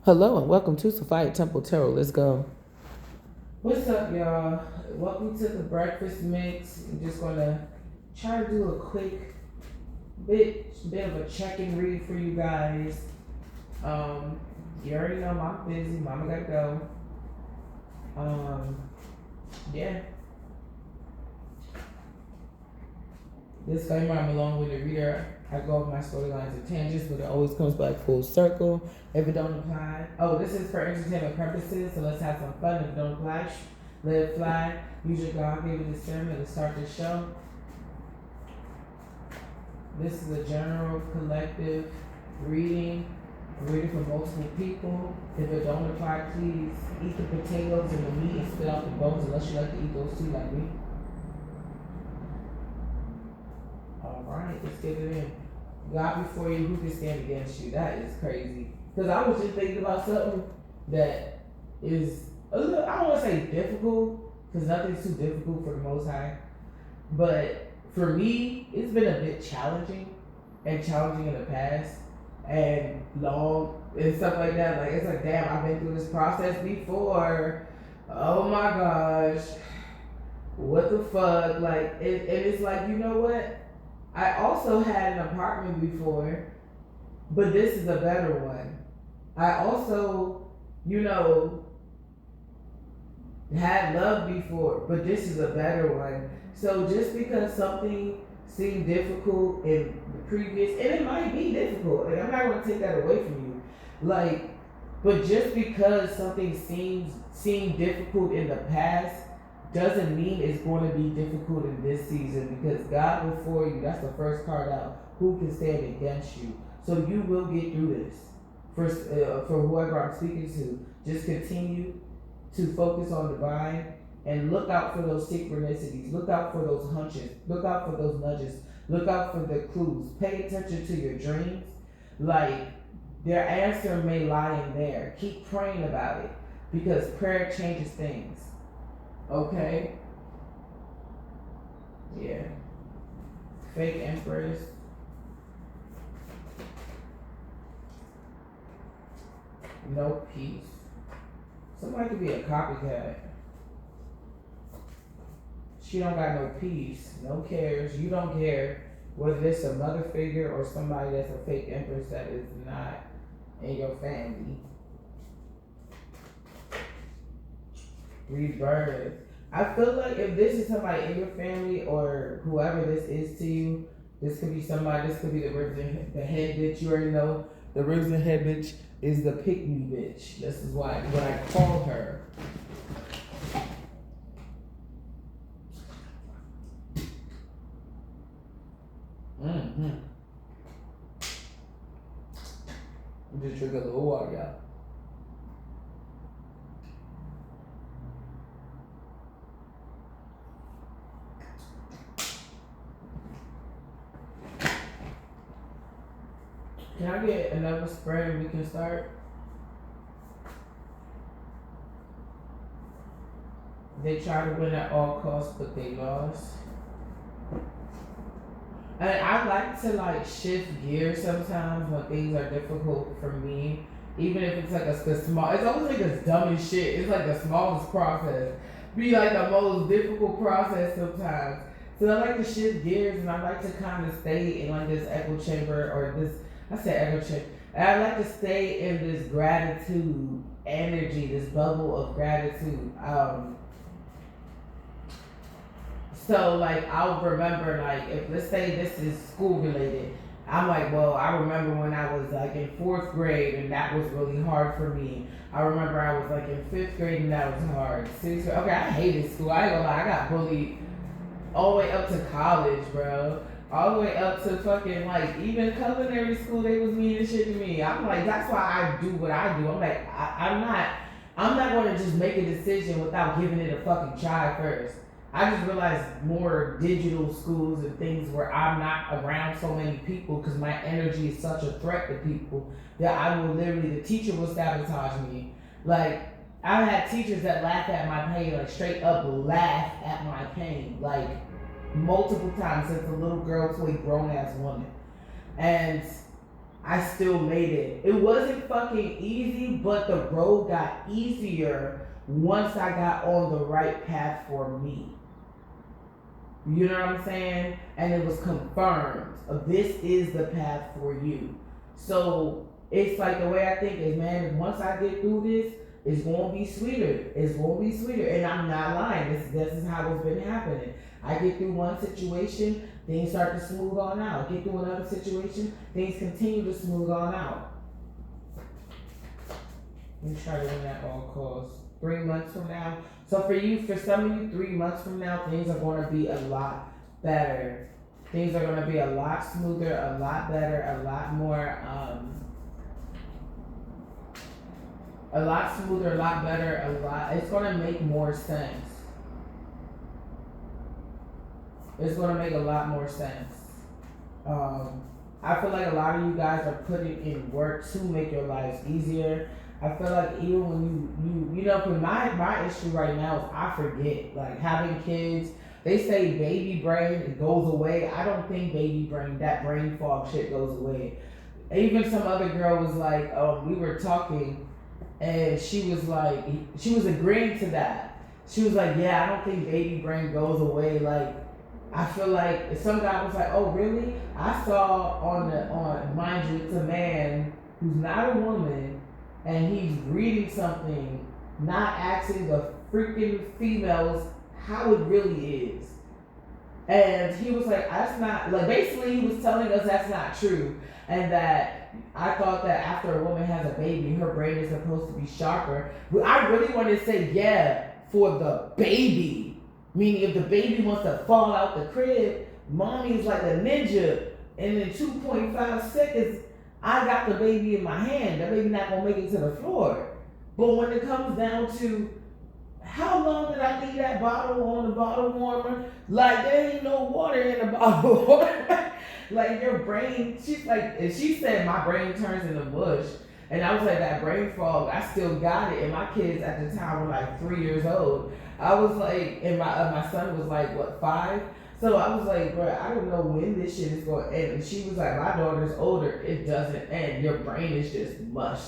Hello and welcome to Sophia Temple Tarot. Let's go. What's up, y'all? Welcome to the breakfast mix. I'm just gonna try to do a quick bit of a check-in read for you guys. You already know I'm busy. Mama gotta go. Yeah. Disclaimer: I'm a long-winded reader. I go over my storylines and tangents, but it always comes back full circle. If it don't apply, this is for entertainment purposes, so let's have some fun. If it don't apply, let it fly. Use your God-given discernment to start the show. This is a general collective reading. Reading for multiple people. If it don't apply, please eat the potatoes and the meat and spit out the bones, unless you like to eat those too, like me. Alright, let's get it in. God before you, who can stand against you? That is crazy. Because I was just thinking about something that is a little, I don't want to say difficult, because nothing's too difficult for the Most High. But for me, it's been a bit challenging, and challenging in the past, and long, and stuff like that. Like, it's like, damn, I've been through this process before. Oh my gosh. What the fuck? Like, and it's like, you know what? I also had an apartment before, but this is a better one. I also, had love before, but this is a better one. So just because something seemed difficult in the previous, and it might be difficult, like I'm not going to take that away from you, like, but just because something seemed difficult in the past doesn't mean it's going to be difficult in this season, because God before you, that's the first card out. Who can stand against you? So you will get through this. For whoever I'm speaking to, just continue to focus on divine and look out for those synchronicities. Look out for those hunches. Look out for those nudges. Look out for the clues. Pay attention to your dreams. Like, their answer may lie in there. Keep praying about it, because prayer changes things. Okay? Yeah. Fake Empress. No peace. Somebody could be a copycat. She don't got no peace, no cares. You don't care whether it's a mother figure or somebody that's a fake Empress that is not in your family. Rebirth. I feel like if this is somebody in your family or whoever this is to you, this could be somebody, this could be the head bitch. You already know the risen head bitch is the pick me bitch. This is what I call her. I'm just drink a little water, y'all. Can I get another spray and we can start? They try to win at all costs, but they lost. And I like to shift gears sometimes when things are difficult for me. Even if it's like a small, it's always like the dumbest shit. It's like the smallest process. Be like the most difficult process sometimes. So I like to shift gears and I like to kind of stay in like this echo chamber or this, I say echo chamber. And I like to stay in this gratitude energy, this bubble of gratitude. So I'll remember if let's say this is school related. I'm like, well, I remember when I was in fourth grade and that was really hard for me. I remember I was in fifth grade and that was hard. Sixth grade, okay, I hated school. I ain't gonna lie, I got bullied all the way up to college, bro. All the way up to fucking even culinary school, they was mean as shit to me. I'm like, that's why I do what I do. I'm like, I'm not gonna just make a decision without giving it a fucking try first. I just realized more digital schools and things where I'm not around so many people because my energy is such a threat to people that I will literally, the teacher will sabotage me. I've had teachers that laugh at my pain, straight up laugh at my pain, multiple times since a little girl to a grown ass woman. And I still made it. It wasn't fucking easy, but the road got easier once I got on the right path for me. You know what I'm saying? And it was confirmed. This is the path for you. So it's like the way I think is, man, once I get through this, it's gonna be sweeter. It's gonna be sweeter. And I'm not lying. This is how it's been happening. I get through one situation, things start to smooth on out. Get through another situation, things continue to smooth on out. Let me try to win at all costs. 3 months from now. So for some of you, 3 months from now, things are going to be a lot better. Things are going to be a lot smoother, a lot better, a lot more, a lot smoother, a lot better, it's going to make more sense. It's going to make a lot more sense. I feel like a lot of you guys are putting in work to make your lives easier. I feel like even when you know, cause my issue right now is I forget, like having kids, they say baby brain, it goes away. I don't think baby brain, that brain fog shit goes away. Even some other girl was like, we were talking and she was agreeing to that. She was like, yeah, I don't think baby brain goes away. Like, I feel like some guy was like, oh really? I saw on mind you, it's a man who's not a woman, and he's reading something, not asking the freaking females how it really is. And he was like, that's not, like basically he was telling us that's not true. And that I thought that after a woman has a baby, her brain is supposed to be sharper. But I really wanted to say, yeah, for the baby. Meaning if the baby wants to fall out the crib, mommy's like a ninja. And in 2.5 seconds, I got the baby in my hand. The baby not gonna make it to the floor. But when it comes down to how long did I leave that bottle on the bottle warmer? Like there ain't no water in the bottle warmer. Like your brain, she's like, and she said my brain turns into mush. And I was like, that brain fog, I still got it. And my kids at the time were like 3 years old. I was like, and my son was like, what, 5? So I was like, bro, I don't know when this shit is going to end. And she was like, my daughter's older. It doesn't end. Your brain is just mush.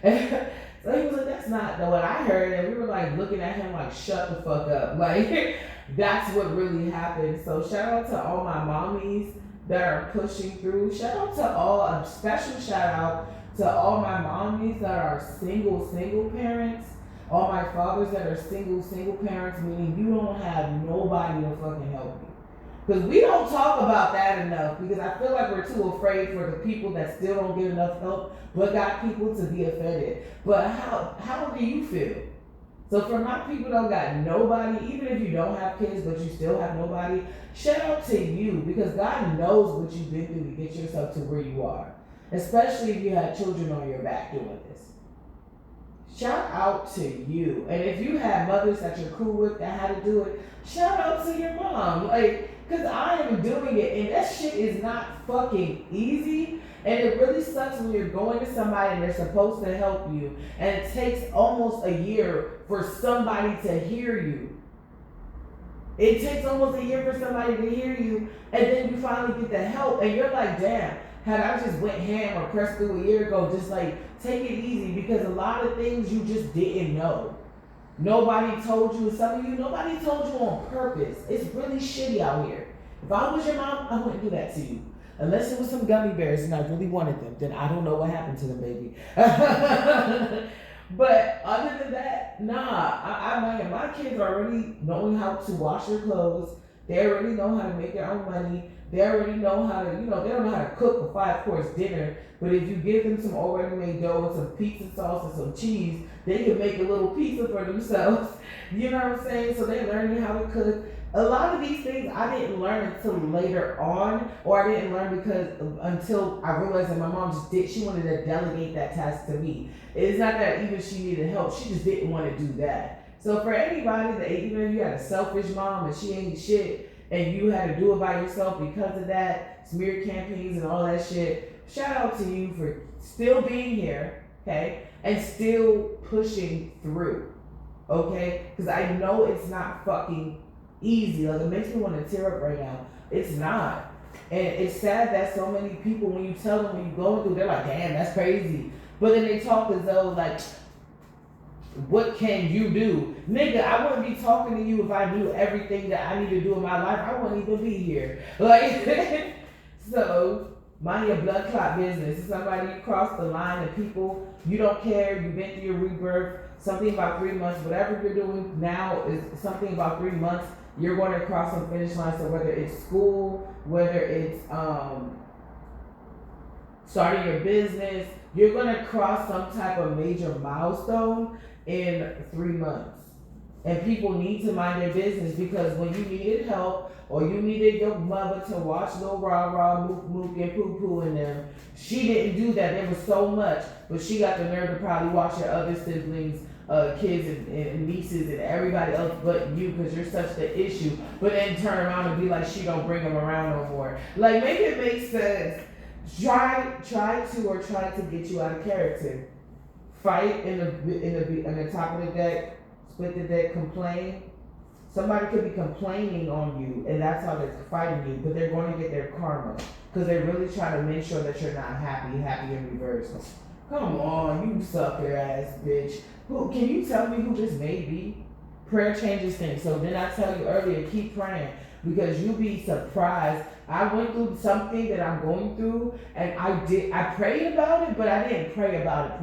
So he was like, that's not what I heard. And we were like looking at him like, shut the fuck up. Like, that's what really happened. So shout out to all my mommies that are pushing through. Shout out to a special shout out to all my mommies that are single parents. All my fathers that are single parents, meaning you don't have nobody to fucking help you. Because we don't talk about that enough, because I feel like we're too afraid for the people that still don't get enough help, but got people to be offended. But how do you feel? So for my people that got nobody, even if you don't have kids, but you still have nobody, shout out to you, because God knows what you've been through to get yourself to where you are. Especially if you had children on your back doing this. Shout out to you. And if you have mothers that you're cool with that had to do it, shout out to your mom. Like, because I am doing it, and that shit is not fucking easy. And it really sucks when you're going to somebody and they're supposed to help you, and it takes almost a year for somebody to hear you. It takes almost a year for somebody to hear you, and then you finally get the help, and you're like, damn, had I just went ham or pressed through a year ago, just like, take it easy, because a lot of things you just didn't know. Nobody told you, some of you, nobody told you on purpose. It's really shitty out here. If I was your mom, I wouldn't do that to you. Unless it was some gummy bears and I really wanted them, then I don't know what happened to them, baby. But other than that, nah. My kids are already knowing how to wash their clothes. They already know how to make their own money. They already know how to, they don't know how to cook a 5-course dinner. But if you give them some already made dough and some pizza sauce and some cheese, they can make a little pizza for themselves. You know what I'm saying? So they're learning how to cook. A lot of these things I didn't learn until later on, or I didn't learn until I realized that my mom she wanted to delegate that task to me. It's not that even she needed help, she just didn't want to do that. So for anybody that, even if you had a selfish mom and she ain't shit, and you had to do it by yourself because of that, smear campaigns and all that shit, shout out to you for still being here, okay, and still pushing through, okay, because I know it's not fucking easy. Like, it makes me want to tear up right now. It's not. And it's sad that so many people, when you tell them when you're going through, they're like, damn, that's crazy. But then they talk as though, like, what can you do? Nigga, I wouldn't be talking to you if I knew everything that I need to do in my life. I wouldn't even be here. Like, so, mind your blood clot business. If somebody you cross the line of people, you don't care, you've been through your rebirth, something about 3 months, whatever you're doing now is something about 3 months, you're going to cross some finish line. So whether it's school, whether it's starting your business, you're going to cross some type of major milestone in 3 months. And people need to mind their business, because when you needed help or you needed your mother to watch little rah rah, mook mook, and poo poo in them, she didn't do that. There was so much, but she got the nerve to probably watch your other siblings, kids and nieces and everybody else but you, because you're such the issue. But then turn around and be like, she don't bring them around no more. Like, make it make sense. Try to get you out of character. Fight in the top of the deck, split the deck, complain. Somebody could be complaining on you, and that's how they're fighting you, but they're going to get their karma, because they really try to make sure that you're not happy in reverse. Come on, you sucker ass bitch. Who can you tell me who this may be? Prayer changes things. So then I tell you earlier, keep praying, because you'll be surprised. I went through something that I'm going through, and I prayed about it, but I didn't pray about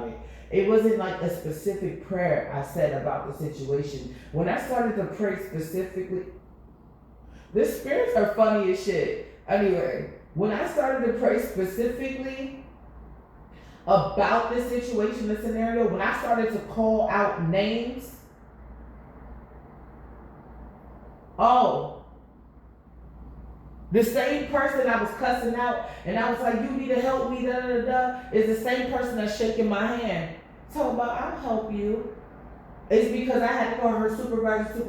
it. It wasn't like a specific prayer I said about the situation. When I started to pray specifically, the spirits are funny as shit. Anyway, when I started to pray specifically about the situation, the scenario, when I started to call out names, the same person I was cussing out and I was like, you need to help me, da da da, is the same person that's shaking my hand. Talking about, I'll help you. It's because I had to call her supervisor.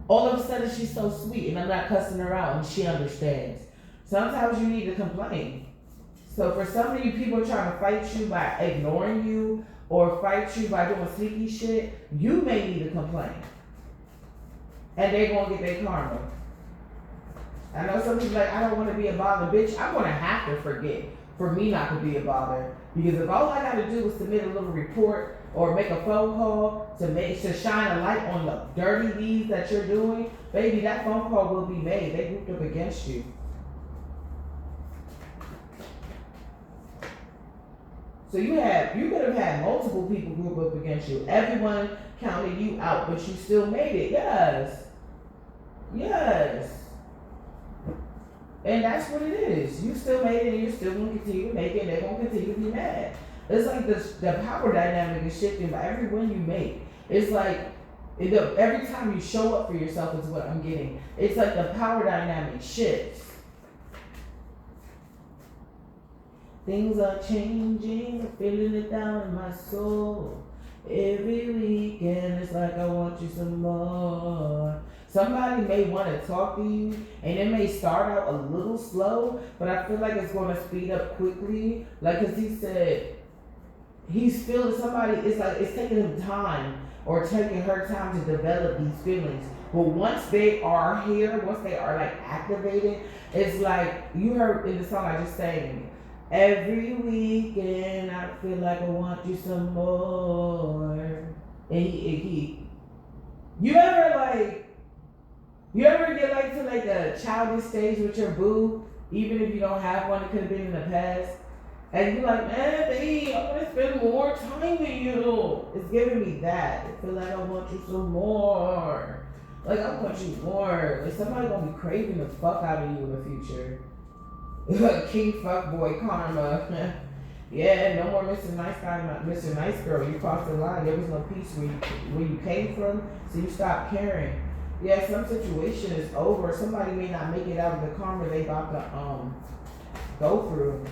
All of a sudden she's so sweet and I'm not cussing her out and she understands. Sometimes you need to complain. So for some of you people trying to fight you by ignoring you or fight you by doing sneaky shit, you may need to complain. And they're going to get their karma. I know some people like, I don't want to be a bother. Bitch, I'm going to have to forget for me not to be a bother. Because if all I got to do is submit a little report or make a phone call to shine a light on the dirty deeds that you're doing, baby, that phone call will be made. They grouped up against you. So you could have had multiple people group up against you. Everyone counted you out, but you still made it. Yes. And that's what it is. You still made it and you're still going to continue to make it and they're going to continue to be mad. It's like the power dynamic is shifting by every win you make. It's like every time you show up for yourself is what I'm getting. It's like the power dynamic shifts. Things are changing, I'm feeling it down in my soul. Every weekend it's like I want you some more. Somebody may want to talk to you and it may start out a little slow, but I feel like it's going to speed up quickly. Like, cause he said, he's feeling somebody, it's like it's taking him time or taking her time to develop these feelings. But once they are here, once they are like activated, it's like, you heard in the song I just sang, every weekend I feel like I want you some more. And you ever get like to like a childish stage with your boo, even if you don't have one, it could have been in the past, and you're like, man, babe, I want to spend more time with you. It's giving me that. I feel like I want you some more. Like, I want you more. Like, somebody gonna be craving the fuck out of you in the future. King fuckboy karma. Yeah, no more Mr. Nice Guy, Mr. Nice Girl. You crossed the line. There was no peace where you came from, so you stopped caring. Yeah, some situation is over. Somebody may not make it out of the karma they about to go through.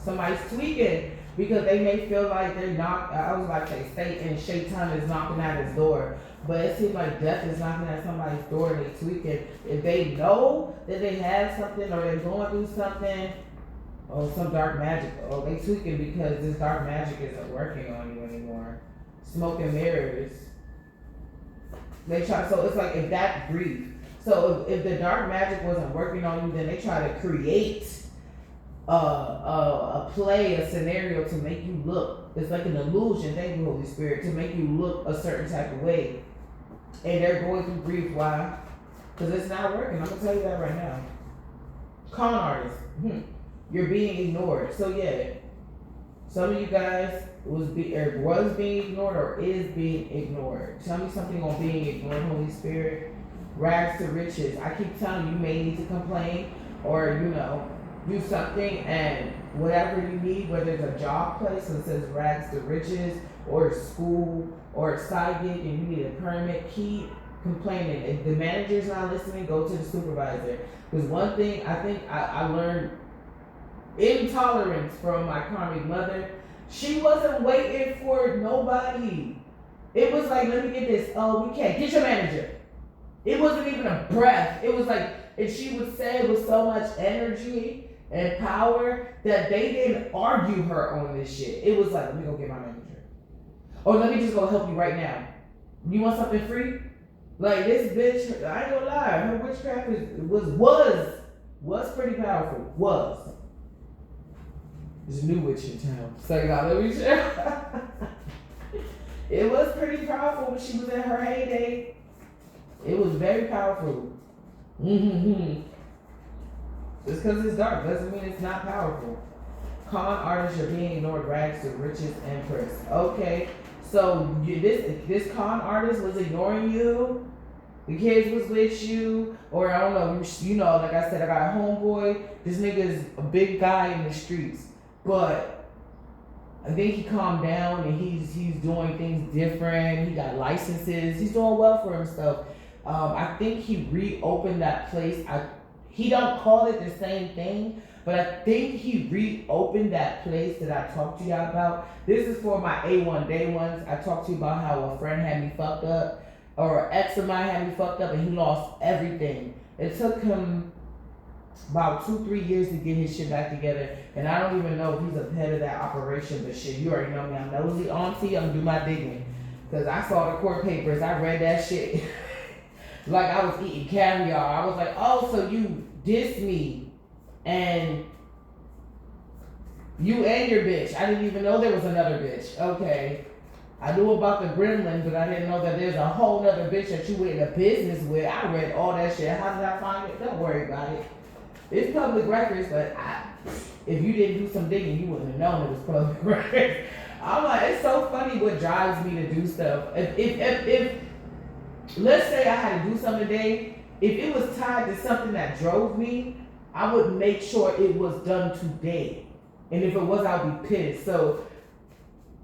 Somebody's tweaking because they may feel like they're I was about to say Satan and Shaitan is knocking at his door. But it seems like death is knocking at somebody's door and they tweaking. If they know that they have something or they're going through something, some dark magic, they tweaking because this dark magic isn't working on you anymore. Smoke and mirrors. They try, so it's like if that grief So if the dark magic wasn't working on you, then they try to create a play, a scenario to make you look. It's like an illusion. Thank you, Holy Spirit, to make you look a certain type of way. And they're going through grief. Why? Because it's not working. I'm gonna tell you that right now. Con artists, you're being ignored. So yeah, some of you guys was being ignored or is being ignored. Tell me something on being ignored, Holy Spirit. Rags to riches. I keep telling you, you may need to complain or do something, and whatever you need, whether it's a job place that says rags to riches or school or a side gig and you need a permit, keep complaining. If the manager's not listening, go to the supervisor. Because one thing I think I learned intolerance from my karmic mother. She wasn't waiting for nobody. It was like, let me get this. Oh, we can't. Get your manager. It wasn't even a breath. It was like, and she would say it with so much energy and power that they didn't argue her on this shit. It was like, let me go get my manager. Or let me just go help you right now. You want something free? Like this bitch, I ain't gonna lie, her witchcraft was pretty powerful. Was. There's a new witch in town. So let me share. It was pretty powerful when she was in her heyday. It was very powerful. Just because it's dark doesn't mean it's not powerful. Con artists are being ignored, rags to riches empress. Okay, so this con artist was ignoring you. The kids was with you, or I don't know. Like I said, I got a homeboy. This nigga's a big guy in the streets, but I think he calmed down and he's doing things different. He got licenses. He's doing well for himself. I think he reopened that place. He don't call it the same thing, but I think he reopened that place that I talked to y'all about. This is for my A1 day ones. I talked to you about how a friend had me fucked up, or an ex of mine had me fucked up, and he lost everything. It took him about 2-3 years to get his shit back together, and I don't even know if he's a head of that operation, but shit, you already know me. I'm nosy auntie. I'm gonna do my digging, because I saw the court papers. I read that shit. Like I was eating caviar. I was like, oh, so you dissed me and you and your bitch. I didn't even know there was another bitch. Okay. I knew about the gremlin, but I didn't know that there's a whole nother bitch that you went into business with. I read all that shit. How did I find it? Don't worry about it. It's public records, but if you didn't do some digging, you wouldn't have known it was public records. I'm like, it's so funny what drives me to do stuff. If let's say I had to do something today, if it was tied to something that drove me, I would make sure it was done today. And if it was, I'd be pissed. So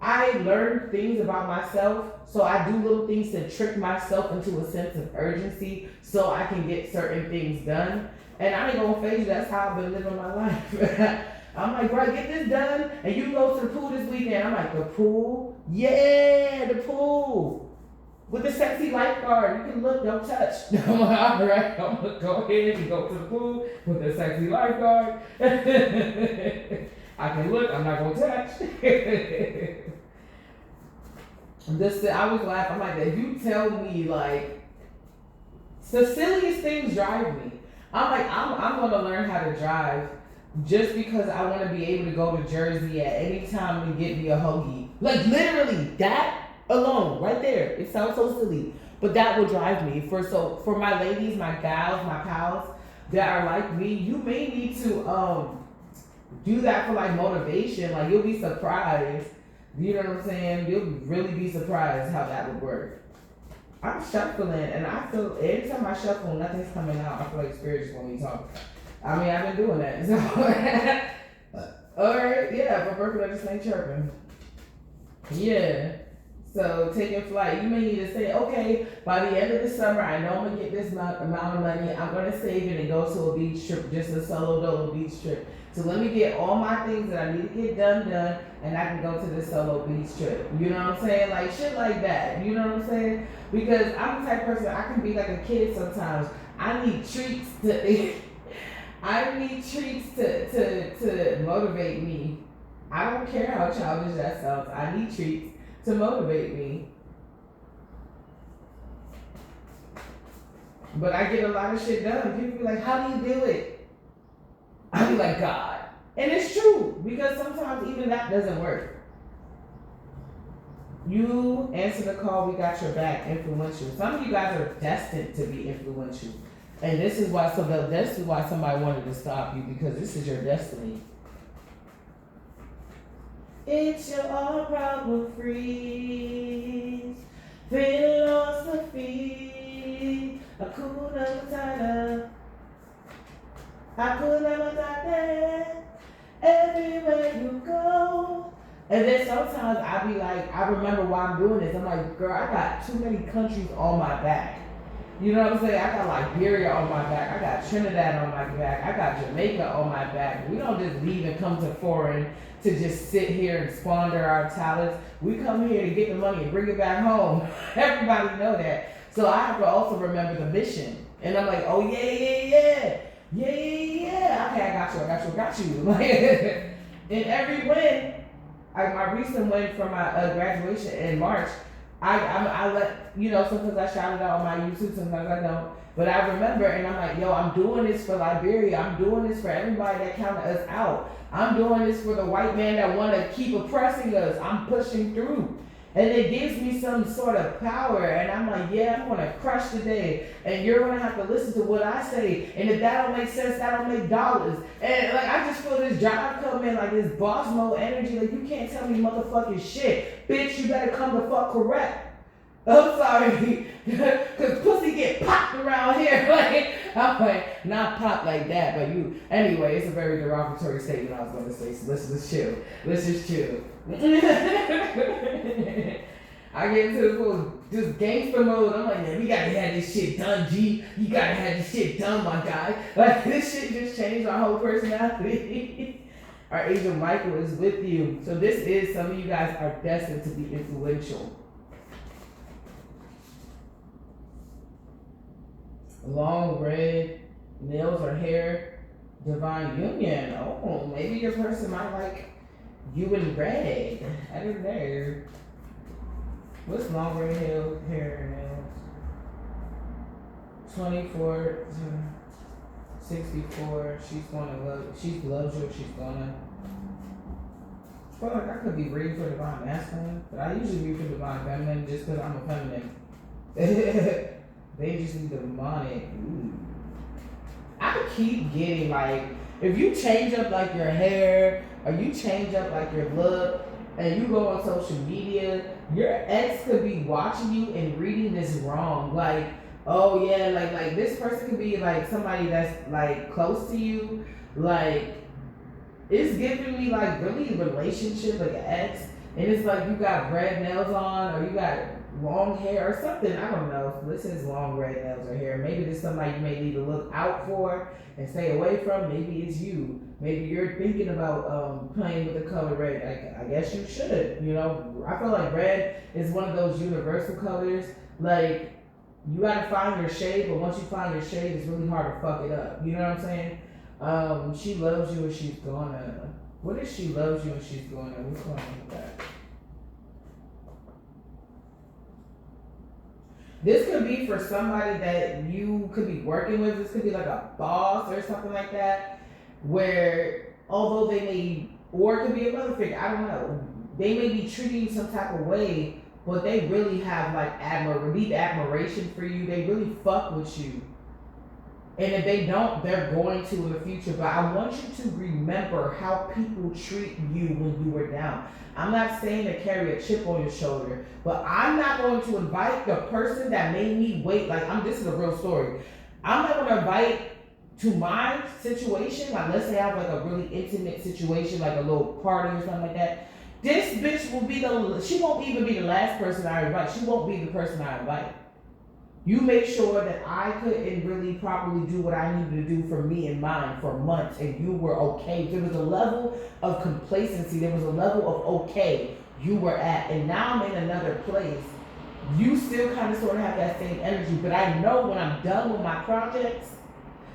I learned things about myself, so I do little things to trick myself into a sense of urgency so I can get certain things done. And I ain't gonna phase you, that's how I've been living my life. I'm like, bro, get this done, and you go to the pool this weekend. I'm like, the pool? Yeah, the pool. With the sexy lifeguard, you can look, don't touch. I'm like, all right, I'm gonna go ahead and go to the pool with the sexy lifeguard. I can look, I'm not gonna touch. I was laughing, I'm like, if you tell me like, the silliest things drive me. I'm like, I'm gonna learn how to drive just because I wanna be able to go to Jersey at any time and get me a hoagie. Like literally, that alone, right there. It sounds so silly, but that will drive me. For my ladies, my gals, my pals that are like me, you may need to do that for like motivation. Like you'll be surprised. You know what I'm saying? You'll really be surprised how that would work. I'm shuffling, and I feel anytime I shuffle, nothing's coming out. I feel like spirit just want me to talk. I mean, I've been doing that. So, all right, yeah. For birthday, I just ain't chirping. Yeah. So taking flight, you may need to say, okay, by the end of the summer, I know I'm gonna get this amount of money. I'm gonna save it and go to a beach trip, just a solo dolo beach trip. So let me get all my things that I need to get done, and I can go to this solo beach trip. You know what I'm saying? Like shit like that. You know what I'm saying? Because I'm the type of person, I can be like a kid sometimes. I need treats to motivate me. I don't care how childish that sounds. I need treats to motivate me. But I get a lot of shit done. People be like, how do you do it? I be like, God. And it's true, because sometimes even that doesn't work. You answer the call, we got your back, influential. Some of you guys are destined to be influential. And this is why somebody wanted to stop you, because this is your destiny. It's your all problem free. Philosophy. Hakuna Matata. Hakuna Matata. Everywhere you go. And then sometimes I be like, I remember why I'm doing this. I'm like, girl, I got too many countries on my back. You know what I'm saying? I got Liberia on my back. I got Trinidad on my back. I got Jamaica on my back. We don't just leave and come to foreign to just sit here and squander our talents. We come here to get the money and bring it back home. Everybody know that. So I have to also remember the mission. And I'm like, oh yeah. Okay, I got you. Like, in every win, my recent win for my graduation in March, I let, sometimes I shout it out on my YouTube, sometimes I don't. But I remember, and I'm like, yo, I'm doing this for Liberia. I'm doing this for everybody that counted us out. I'm doing this for the white man that want to keep oppressing us. I'm pushing through. And it gives me some sort of power. And I'm like, yeah, I'm going to crush today. And you're going to have to listen to what I say. And if that don't make sense, that don't make dollars. And like, I just feel this job come in, like this boss mode energy. Like, you can't tell me motherfucking shit. Bitch, you better come the fuck correct. I'm sorry, because pussy get popped around here. Like, I'm like, not popped like that, but anyway, it's a very derogatory statement I was going to say, so let's just chill. I get into the full just gangster mode. I'm like, man, we gotta have this shit done, G. You gotta have this shit done, my guy. Like, this shit just changed my whole personality. Our angel Michael is with you. So this is, some of you guys are destined to be influential. Long red nails or hair, divine union. Oh, maybe your person might like you in red. I don't know. What's long red hair and nails? 24 to 64. She loves you. She's gonna. I feel like I could be reading for divine masculine, but I usually read for divine feminine just because I'm a feminine. They just need demonic. Ooh. I keep getting like, if you change up like your hair or you change up like your look and you go on social media, your ex could be watching you and reading this wrong. Like, oh yeah, like this person could be like somebody that's like close to you. Like, it's giving me like really relationship, like an ex, and it's like you got red nails on or you got long hair or something. I don't know. This is long red nails or hair. Maybe this is somebody you may need to look out for and stay away from. Maybe it's you. Maybe you're thinking about playing with the color red. I guess you should. I feel like red is one of those universal colors. Like, you gotta find your shade, but once you find your shade, it's really hard to fuck it up. You know what I'm saying? She loves you and she's gonna. What if she loves you and she's gonna? What's going on with that? This could be for somebody that you could be working with. This could be like a boss or something like that, where although they may, or it could be a mother figure, I don't know, they may be treating you some type of way, but they really have like deep admiration for you. They really fuck with you. And if they don't, they're going to in the future. But I want you to remember how people treat you when you were down. I'm not saying to carry a chip on your shoulder, but I'm not going to invite the person that made me wait. Like, this is a real story. I'm not going to invite to my situation. Like, let's say I have like a really intimate situation, like a little party or something like that. This bitch will be she won't even be the last person I invite. She won't be the person I invite. You make sure that I couldn't really properly do what I needed to do for me and mine for months, and you were okay. There was a level of complacency. There was a level of okay you were at, and now I'm in another place. You still kind of sort of have that same energy, but I know when I'm done with my projects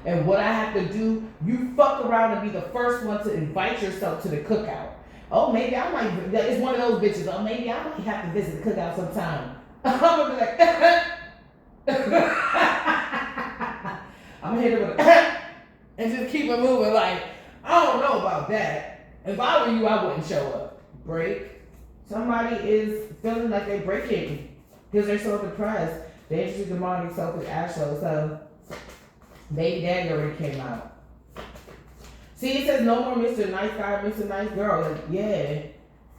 and what I have to do, you fuck around and be the first one to invite yourself to the cookout. Oh, maybe I might, it's one of those bitches, oh, maybe I might have to visit the cookout sometime. I'm gonna be like, I'm gonna hit it with a and just keep it moving. Like, I don't know about that. If I were you, I wouldn't show up. Break. Somebody is feeling like they're breaking because they're so depressed. They introduced demonic self as Ashlow, so baby daddy already came out. See, it says no more Mr. Nice Guy, Mr. Nice Girl. Like, yeah,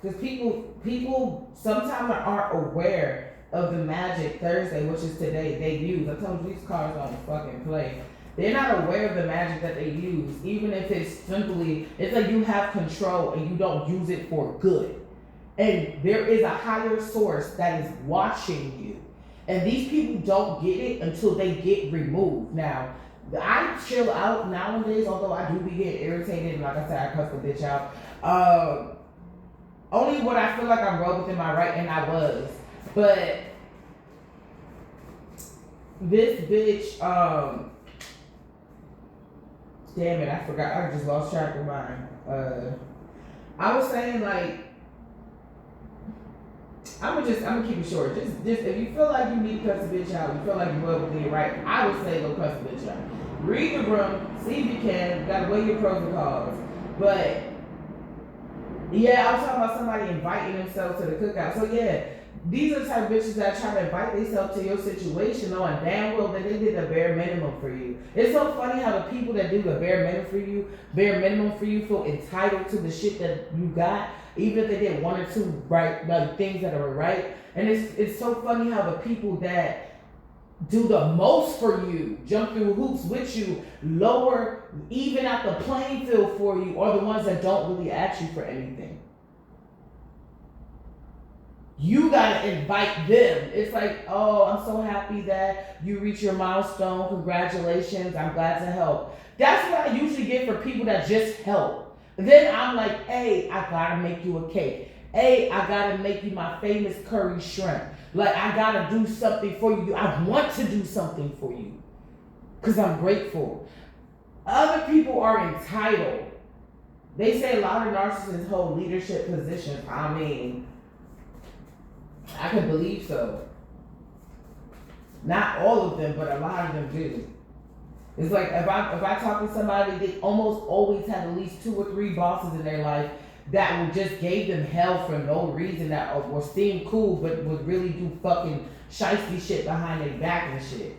because people sometimes aren't aware of the Magic Thursday, which is today, they use. I told you these cards don't fucking play. They're not aware of the magic that they use, even if it's simply, it's like you have control and you don't use it for good. And there is a higher source that is watching you. And these people don't get it until they get removed. Now, I chill out nowadays, although I do be getting irritated, and like I said, I cuss the bitch out. Only when I feel like I'm well within my right, and I was. But this bitch, damn it, I forgot. I just lost track of mine. I was saying, like, I'm gonna keep it short. Just if you feel like you need to cuss a bitch out, you feel like you're well within your right, I would say go cuss a bitch out. Read the room, see if you can. You gotta weigh your pros and cons. But yeah, I was talking about somebody inviting themselves to the cookout. So yeah, these are the type of bitches that try to invite themselves to your situation knowing damn well that they did the bare minimum for you. It's so funny how the people that do the bare minimum for you feel entitled to the shit that you got, even if they did one or two right, like things that are right. And it's so funny how the people that do the most for you, jump through hoops with you, lower, even out the playing field for you, are the ones that don't really ask you for anything. You gotta invite them. It's like, oh, I'm so happy that you reach your milestone. Congratulations, I'm glad to help. That's what I usually get for people that just help. Then I'm like, hey, I gotta make you a cake. Hey, I gotta make you my famous curry shrimp. Like, I gotta do something for you. I want to do something for you because I'm grateful. Other people are entitled. They say a lot of narcissists hold leadership positions. I mean, I can believe so. Not all of them, but a lot of them do. It's like if I talk to somebody, they almost always have at least 2 or 3 bosses in their life that will just gave them hell for no reason, that or seem cool but would really do fucking shiesty shit behind their back and shit.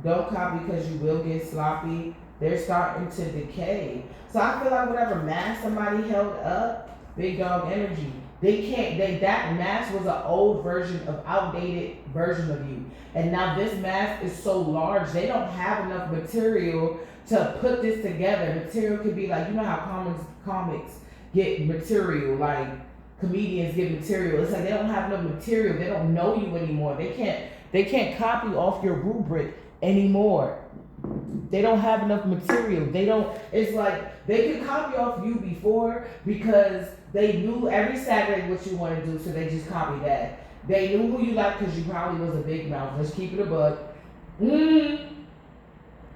Don't copy because you will get sloppy. They're starting to decay. So I feel like whatever mask somebody held up, big dog energy. That mask was an old version of outdated version of you. And now this mask is so large, they don't have enough material to put this together. Material could be like, you know how comics get material, like comedians get material. It's like they don't have enough material. They don't know you anymore. They can't copy off your rubric anymore. They don't have enough material. It's like they could copy off you before because they knew every Saturday what you want to do, so they just copied that. They knew who you liked because you probably was a big mouth. Let's keep it a buck.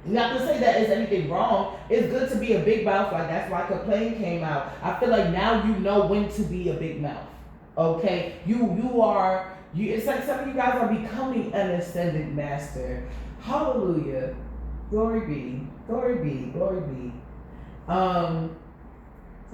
Not to say that there's anything wrong. It's good to be a big mouth. Like, that's why Complain came out. I feel like now you know when to be a big mouth. Okay? It's like some of you guys are becoming an ascended master. Hallelujah. Glory be. Glory be. Glory be.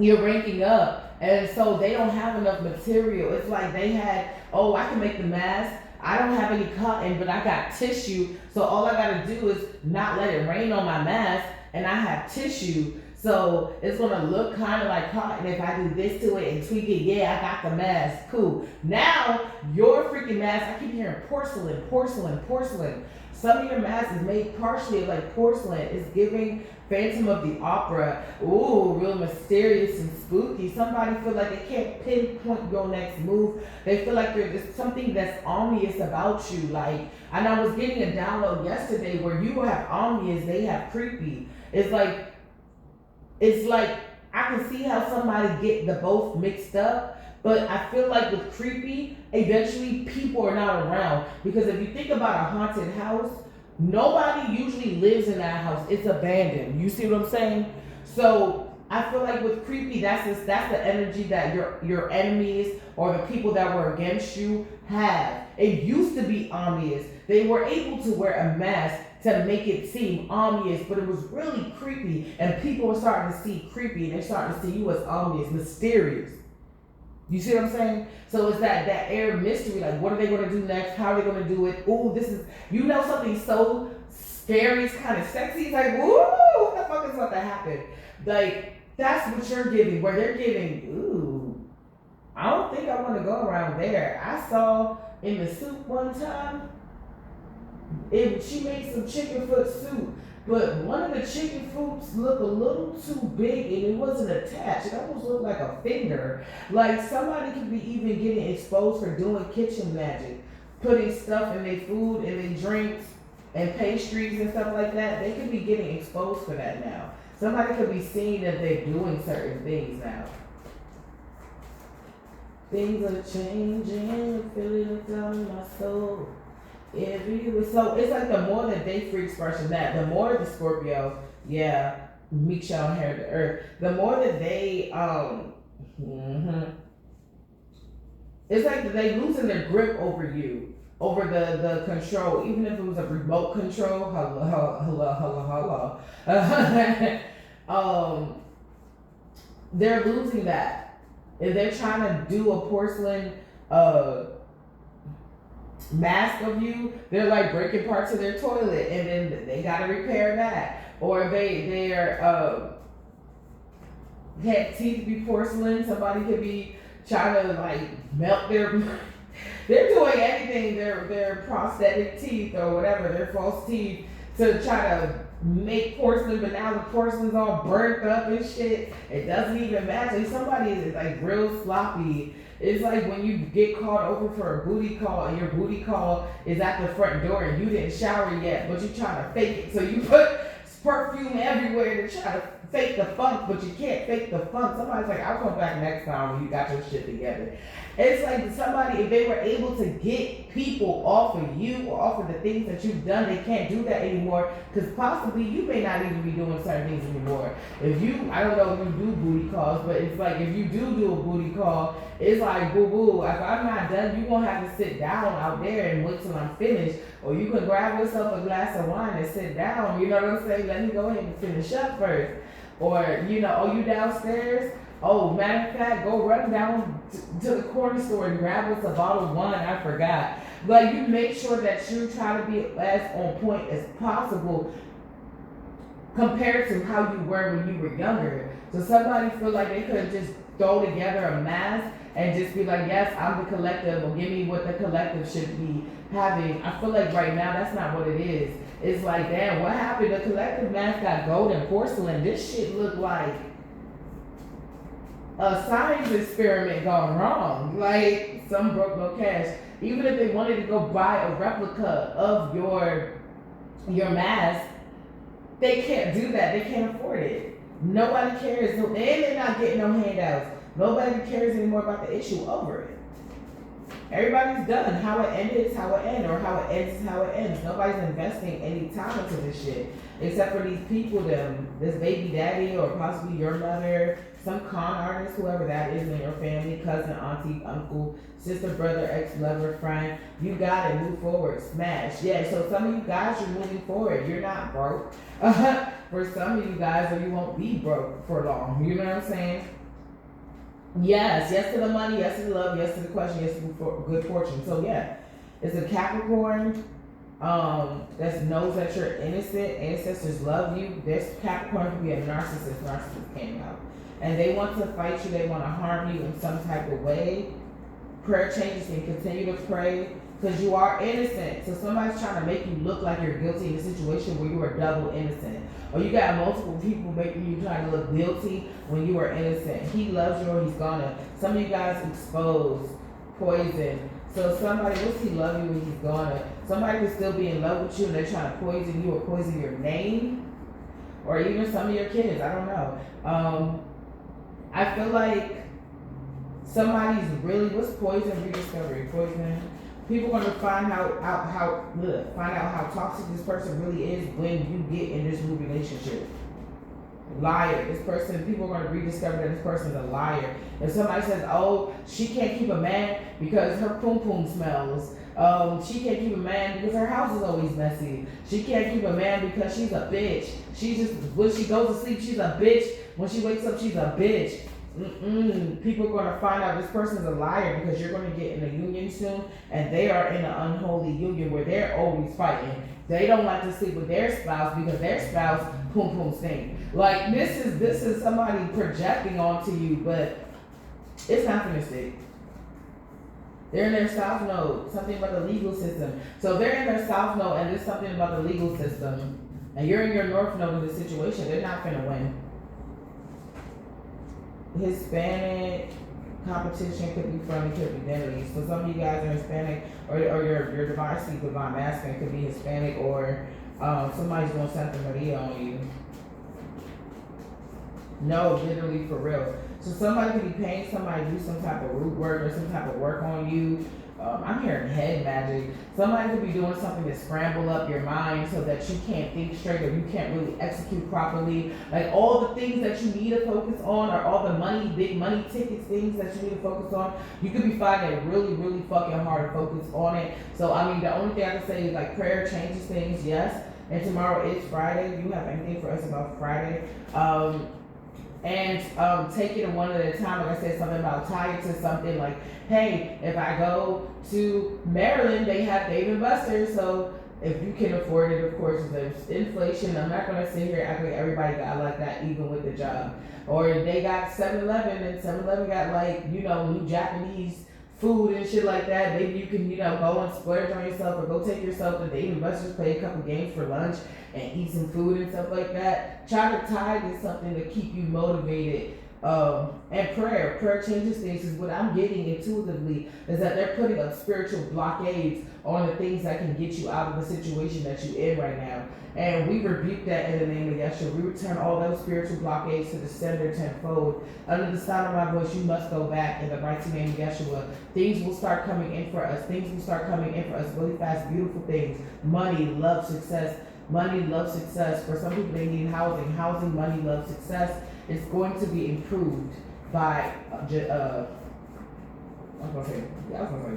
You're ranking up. And so they don't have enough material. It's like they had, oh, I can make the mask. I don't have any cotton, but I got tissue. So all I gotta do is not let it rain on my mask, and I have tissue. So it's gonna look kind of like cotton if I do this to it and tweak it. Yeah, I got the mask. Cool. Now your freaking mask, I keep hearing porcelain, porcelain, porcelain. Some of your mask is made partially like porcelain. It's giving Phantom of the Opera. Ooh, real mysterious and spooky. Somebody feel like they can't pinpoint your next move. They feel like there's something that's ominous about you. Like, and I was getting a download yesterday where you have ominous, they have creepy. It's like I can see how somebody get the both mixed up. But I feel like with creepy, eventually people are not around. Because if you think about a haunted house, nobody usually lives in that house. It's abandoned. You see what I'm saying? So I feel like with creepy, that's the energy that your enemies or the people that were against you have. It used to be obvious. They were able to wear a mask to make it seem ominous, but it was really creepy. And people were starting to see creepy, and they're starting to see you as ominous, mysterious. You see what I'm saying? So it's that air of mystery. Like, what are they going to do next? How are they going to do it? Ooh, this is, something so scary, it's kind of sexy. It's like, ooh, what the fuck is about to happen? Like, that's what you're giving, where they're giving, ooh, I don't think I want to go around there. I saw in the soup one time, she made some chicken foot soup, but one of the chicken foots looked a little too big and it wasn't attached. It almost looked like a finger. Like somebody could be even getting exposed for doing kitchen magic, putting stuff in their food and their drinks and pastries and stuff like that. They could be getting exposed for that now. Somebody could be seeing that they're doing certain things now. Things are changing, feeling it down in my soul. So it's like the more that they free expression that, the more the Scorpio, meek shall inherit the earth. The more that they, it's like they losing their grip over you, over the control, even if it was a remote control. Hello. They're losing that, and they're trying to do a porcelain mask of you. They're like breaking parts of their toilet, and then they gotta repair that, or they're had teeth be porcelain. Somebody could be trying to like melt their. They're doing anything. Their prosthetic teeth or whatever, their false teeth, to try to make porcelain, but now the porcelain's all burnt up and shit. It doesn't even match. Like somebody is like real sloppy. It's like when you get called over for a booty call and your booty call is at the front door and you didn't shower yet, but you're trying to fake it. So you put perfume everywhere to try to fake the funk, but you can't fake the funk. Somebody's like, I'll come back next time when you got your shit together. It's like somebody, if they were able to get people off of you or off of the things that you've done, they can't do that anymore, because possibly you may not even be doing certain things anymore. If you, I don't know if you do booty calls, but it's like if you do a booty call, it's like boo-boo, if I'm not done, you're going to have to sit down out there and wait till I'm finished. Or you can grab yourself a glass of wine and sit down, you know what I'm saying? Let me go ahead and finish up first. Or, you downstairs? Oh, matter of fact, go run down to the corner store and grab us a bottle of wine. I forgot. Like, you make sure that you try to be as on point as possible compared to how you were when you were younger. So somebody feel like they could just throw together a mask and just be like, yes, I'm the collective, or give me what the collective should be having. I feel like right now that's not what it is. It's like, damn, what happened? The collective mask got gold and porcelain. This shit looked like a science experiment gone wrong. Like, some broke no cash. Even if they wanted to go buy a replica of your mask, they can't do that. They can't afford it. Nobody cares. And they're not getting no handouts. Nobody cares anymore about the issue over it. Everybody's done. How it ended is how it ends, or how it ends is how it ends. Nobody's investing any time into this shit, except for these people, this baby daddy, or possibly your mother, some con artist, whoever that is in your family, cousin, auntie, uncle, sister, brother, ex-lover, friend. You got it. Move forward. Smash. Yeah, so some of you guys, you're moving forward. You're not broke. For some of you guys, or you won't be broke for long. You know what I'm saying? Yes to the money, yes to the love, yes to the question, yes to good fortune. So yeah, it's a Capricorn that knows that you're innocent. Ancestors love you. This Capricorn could be a narcissist. Narcissist came out, and they want to fight you. They want to harm you in some type of way. Prayer changes, and continue to pray, because you are innocent. So somebody's trying to make you look like you're guilty in a situation where you are double innocent. Or you got multiple people making you try to look guilty when you are innocent. He loves you, or he's gonna. Some of you guys expose, poison. So somebody, what's he love you when he's gonna? Somebody could still be in love with you and they're trying to poison you or poison your name. Or even some of your kids, I don't know. I feel like somebody's really, what's poison? Rediscovery, poison. People are gonna find out how toxic this person really is when you get in this new relationship. Liar. This person, people are going to rediscover that this person is a liar. If somebody says, oh, she can't keep a man because her poom poom smells. She can't keep a man because her house is always messy. She can't keep a man because she's a bitch. She just, when she goes to sleep, she's a bitch. When she wakes up, she's a bitch. People are going to find out this person's a liar because you're going to get in a union soon, and they are in an unholy union where they're always fighting. They don't like to sleep with their spouse because their spouse poom poom stink. Like this is somebody projecting onto you, but it's not gonna stick. They're in their south node, something about the legal system. So they're in their south node, and there's something about the legal system, and you're in your north node in this situation. They're not gonna win. Hispanic competition could be from, it could be identity. So some of you guys are Hispanic, or your divine seed, divine masculine could be Hispanic, or somebody's doing Santa Maria on you. No, literally for real. So somebody could be paying somebody to do some type of root work or some type of work on you. I'm hearing head magic. Somebody could be doing something to scramble up your mind so that you can't think straight or you can't really execute properly. Like all the things that you need to focus on, or all the money, big money tickets things that you need to focus on, you could be finding it really, really fucking hard to focus on it. So I mean, the only thing I can say is like prayer changes things, yes. And tomorrow is Friday. Do you have anything for us about Friday? And take it one at a time. Like I said, something about tie it to something like, hey, if I go to Maryland, they have Dave & Buster's, so if you can afford it, of course, there's inflation. I'm not going to sit here and act like everybody got like that, even with the job. Or they got 7-Eleven, and 7-Eleven got like, new Japanese food and shit like that. Maybe you can, go and splurge on yourself, or go take yourself to Dave & Buster's, play a couple games for lunch, and eat some food and stuff like that. Try to tie to something to keep you motivated. And prayer changes things. Is what I'm getting intuitively is that they're putting up spiritual blockades on the things that can get you out of the situation that you're in right now. And we rebuke that in the name of Yeshua. We return all those spiritual blockades to the sender tenfold. Under the sound of my voice, you must go back in the mighty name of Yeshua. Things will start coming in for us. Things will start coming in for us really fast, beautiful things. Money, love, success. Money, love, success. For some people, they need housing. Housing, money, love, success. It's going to be improved by, I was gonna say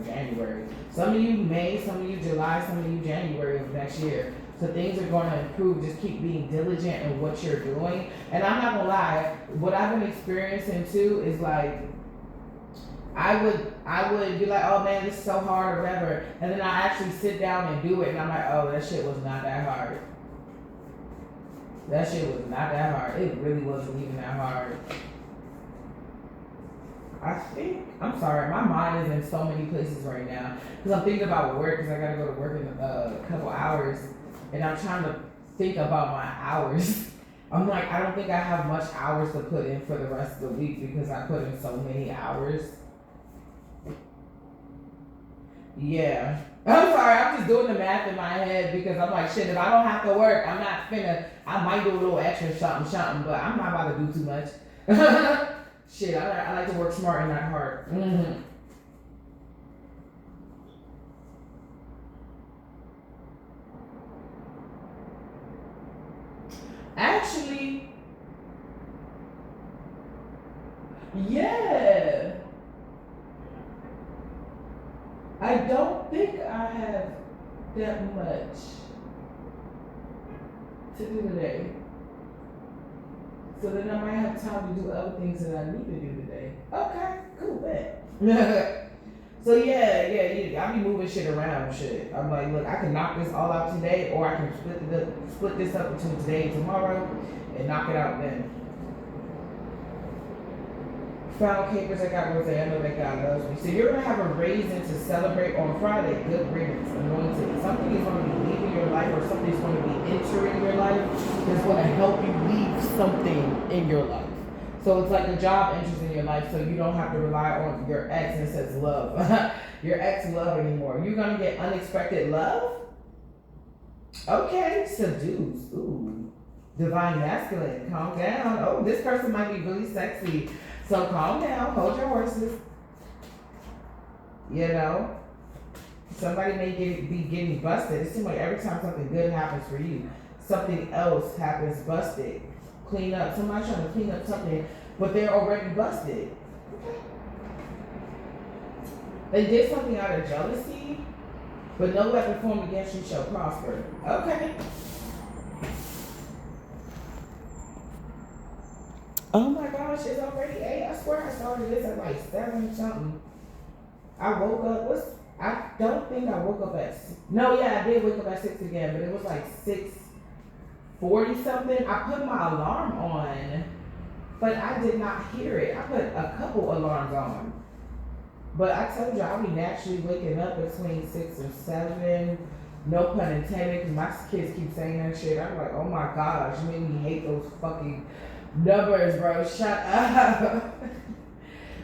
January. Some of you May, some of you July, some of you January of next year. So things are going to improve. Just keep being diligent in what you're doing. And I'm not gonna lie, what I've been experiencing too is like, I would be like, oh man, this is so hard or whatever. And then I actually sit down and do it, and I'm like, oh, that shit was not that hard. That shit was not that hard. It really wasn't even that hard. I'm sorry, my mind is in so many places right now. Because I'm thinking about work, because I gotta go to work in a couple hours. And I'm trying to think about my hours. I'm like, I don't think I have much hours to put in for the rest of the week because I put in so many hours. Yeah. I'm sorry, I'm just doing the math in my head because I'm like, shit, if I don't have to work, I might do a little extra something, but I'm not about to do too much. Shit, I like to work smart and not hard. Mm-hmm. Actually, yeah. I don't think I have that much to do today. So then I might have time to do other things that I need to do today. Okay, cool, bet. So yeah, I be moving shit around, shit. I'm like, look, I can knock this all out today, or I can split this up between today and tomorrow, and knock it out then. Found capers, I got rosé, I know that God loves me. So you're gonna have a raisin to celebrate on Friday. Good riddance, anointed. Something is gonna be leaving your life, or something's gonna be entering your life that's gonna help you leave something in your life. So it's like a job enters in your life, so you don't have to rely on your ex and it says love. Your ex love anymore. You're gonna get unexpected love? Okay, seduce. Ooh. Divine masculine. Calm down. Oh, this person might be really sexy. So calm down, hold your horses. Somebody may be getting busted. It seems like every time something good happens for you, something else happens busted. clean up. Somebody trying to clean up something, but they're already busted. They did something out of jealousy, but no weapon formed against you shall prosper. Okay. Oh my gosh, it's already 8. I swear I started this at like 7 something. I woke up, I don't think I woke up at, no, yeah, I did wake up at 6 again, but it was like 6:40 something. I put my alarm on, but I did not hear it. I put a couple alarms on. But I told you, I'll be naturally waking up between 6 and 7. No pun intended, because my kids keep saying that shit. I'm like, oh my gosh, you made me hate those fucking numbers, bro. Shut up.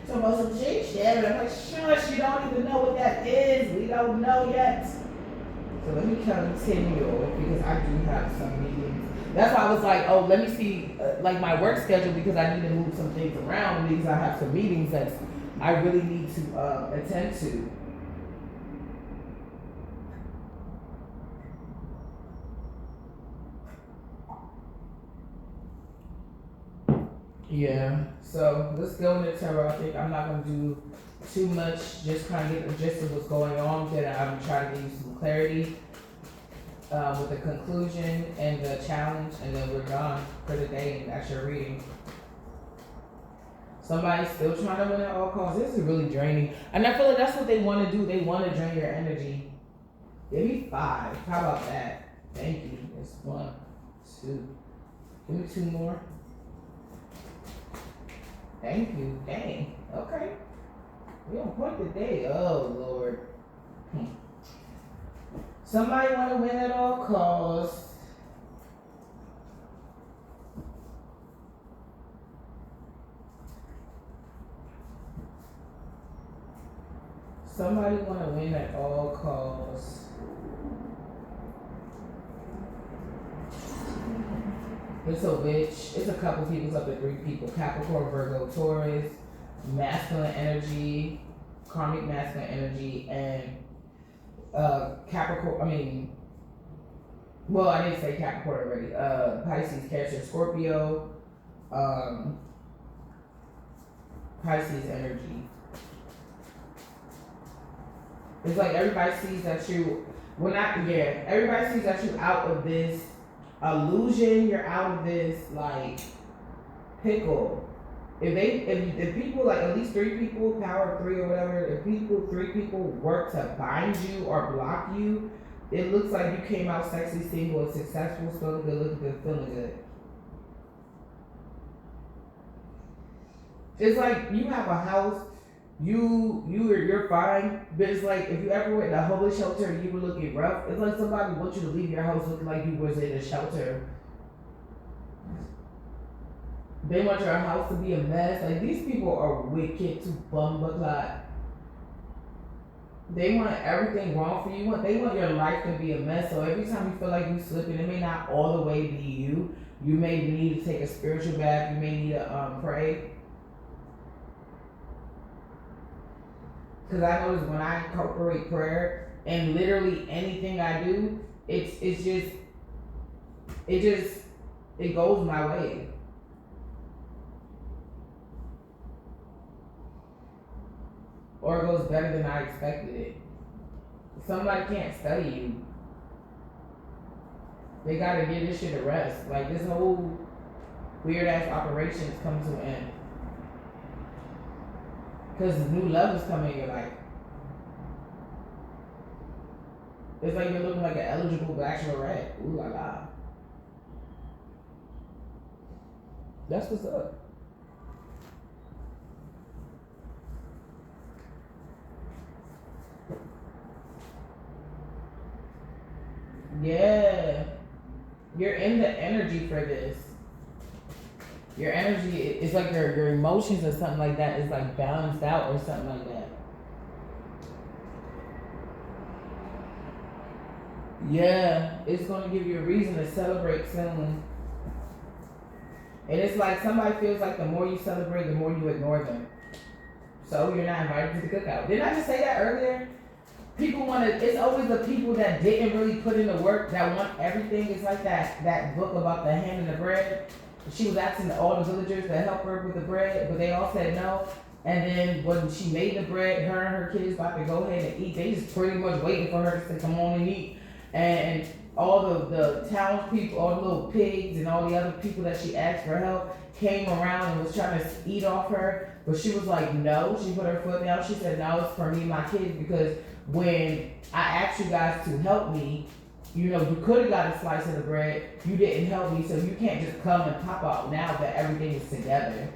So about some shit, and I'm like, shush, you don't even know what that is. We don't know yet. So let me continue, because I do have some meetings. That's why I was like, oh, let me see, like my work schedule, because I need to move some things around, because I have some meetings that I really need to attend to. Yeah, so let's go into tarot. I think I'm not going to do too much, just kind of get the gist of what's going on, then I'm trying to give you some clarity with the conclusion and the challenge, and then we're done for the day, and that's your reading. Somebody's still trying to win at all costs. This is really draining. And I feel like that's what they want to do. They want to drain your energy. Give me 5. How about that? Thank you. It's 1, 2. Give me 2 more. Thank you. Dang. Okay. We on point today. Oh, Lord. Somebody want to win at all costs. Somebody want to win at all costs. It's a witch. It's a couple people. It's up to 3 people. Capricorn, Virgo, Taurus, masculine energy, karmic masculine energy, and Capricorn. Well, I didn't say Capricorn already. Pisces, Cancer, Scorpio, Pisces energy. It's like everybody sees that you, everybody sees that you out of this illusion, you're out of this like pickle. If people, like at least 3 people, power of 3 or whatever, if 3 people work to bind you or block you, it looks like you came out sexy, single, and successful, feeling good, looking good, feeling good. It's like you have a house, you're fine, but it's like if you ever went to a homeless shelter and you were looking rough, it's like somebody wants you to leave your house looking like you was in a shelter. They want your house to be a mess. Like, these people are wicked to bumbucklot. They want everything wrong for you. They want your life to be a mess. So every time you feel like you slipping, it may not all the way be you. You may need to take a spiritual bath. You may need to pray. Because I notice when I incorporate prayer and literally anything I do, it goes my way. Or it goes better than I expected it. Somebody can't study you. They gotta give this shit a rest. Like, this whole weird ass operations come to an end. Because new levels coming in your life. It's like you're looking like an eligible bachelorette. Ooh la la. That's what's up. Yeah. You're in the energy for this. Your energy, it's like your emotions or something like that is like balanced out or something like that. Yeah, it's gonna give you a reason to celebrate soon. And it's like somebody feels like the more you celebrate, the more you ignore them. So you're not invited to the cookout. Didn't I just say that earlier? People want to, it's always the people that didn't really put in the work that want everything. It's like that book about the hand and the bread. she was asking all the villagers to help her with the bread, but they all said no. And then when she made the bread, her and her kids about to go ahead and eat. They just pretty much waiting for her to say, come on and eat. And all the townspeople, all the little pigs and all the other people that she asked for help came around and was trying to eat off her. But she was like, no. She put her foot down. She said, no, it's for me and my kids, because when I asked you guys to help me, you know, you could have got a slice of the bread. You didn't help me, so you can't just come and pop out now that everything is together.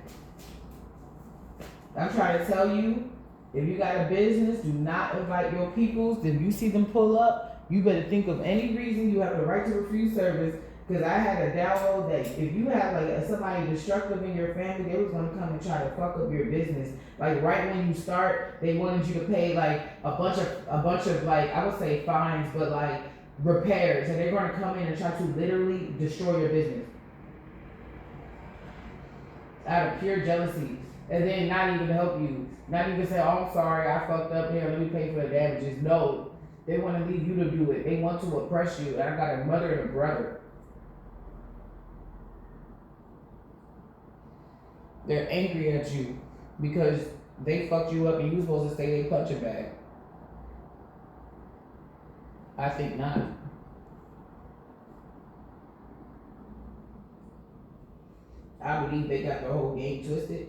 I'm trying to tell you, if you got a business, do not invite your peoples. If you see them pull up, you better think of any reason you have the right to refuse service. Because I had a download that if you have like somebody destructive in your family, they was gonna come and try to fuck up your business. Like right when you start, they wanted you to pay like a bunch of like, I would say fines, but like repairs, and they're gonna come in and try to literally destroy your business out of pure jealousy. And then not even help you. Not even say, oh, I'm sorry, I fucked up here, let me pay for the damages. No. They want to leave you to do it. They want to oppress you. And I got a mother and a brother. They're angry at you because they fucked you up and you were supposed to stay their punching bag. I think not. I believe they got the whole game twisted.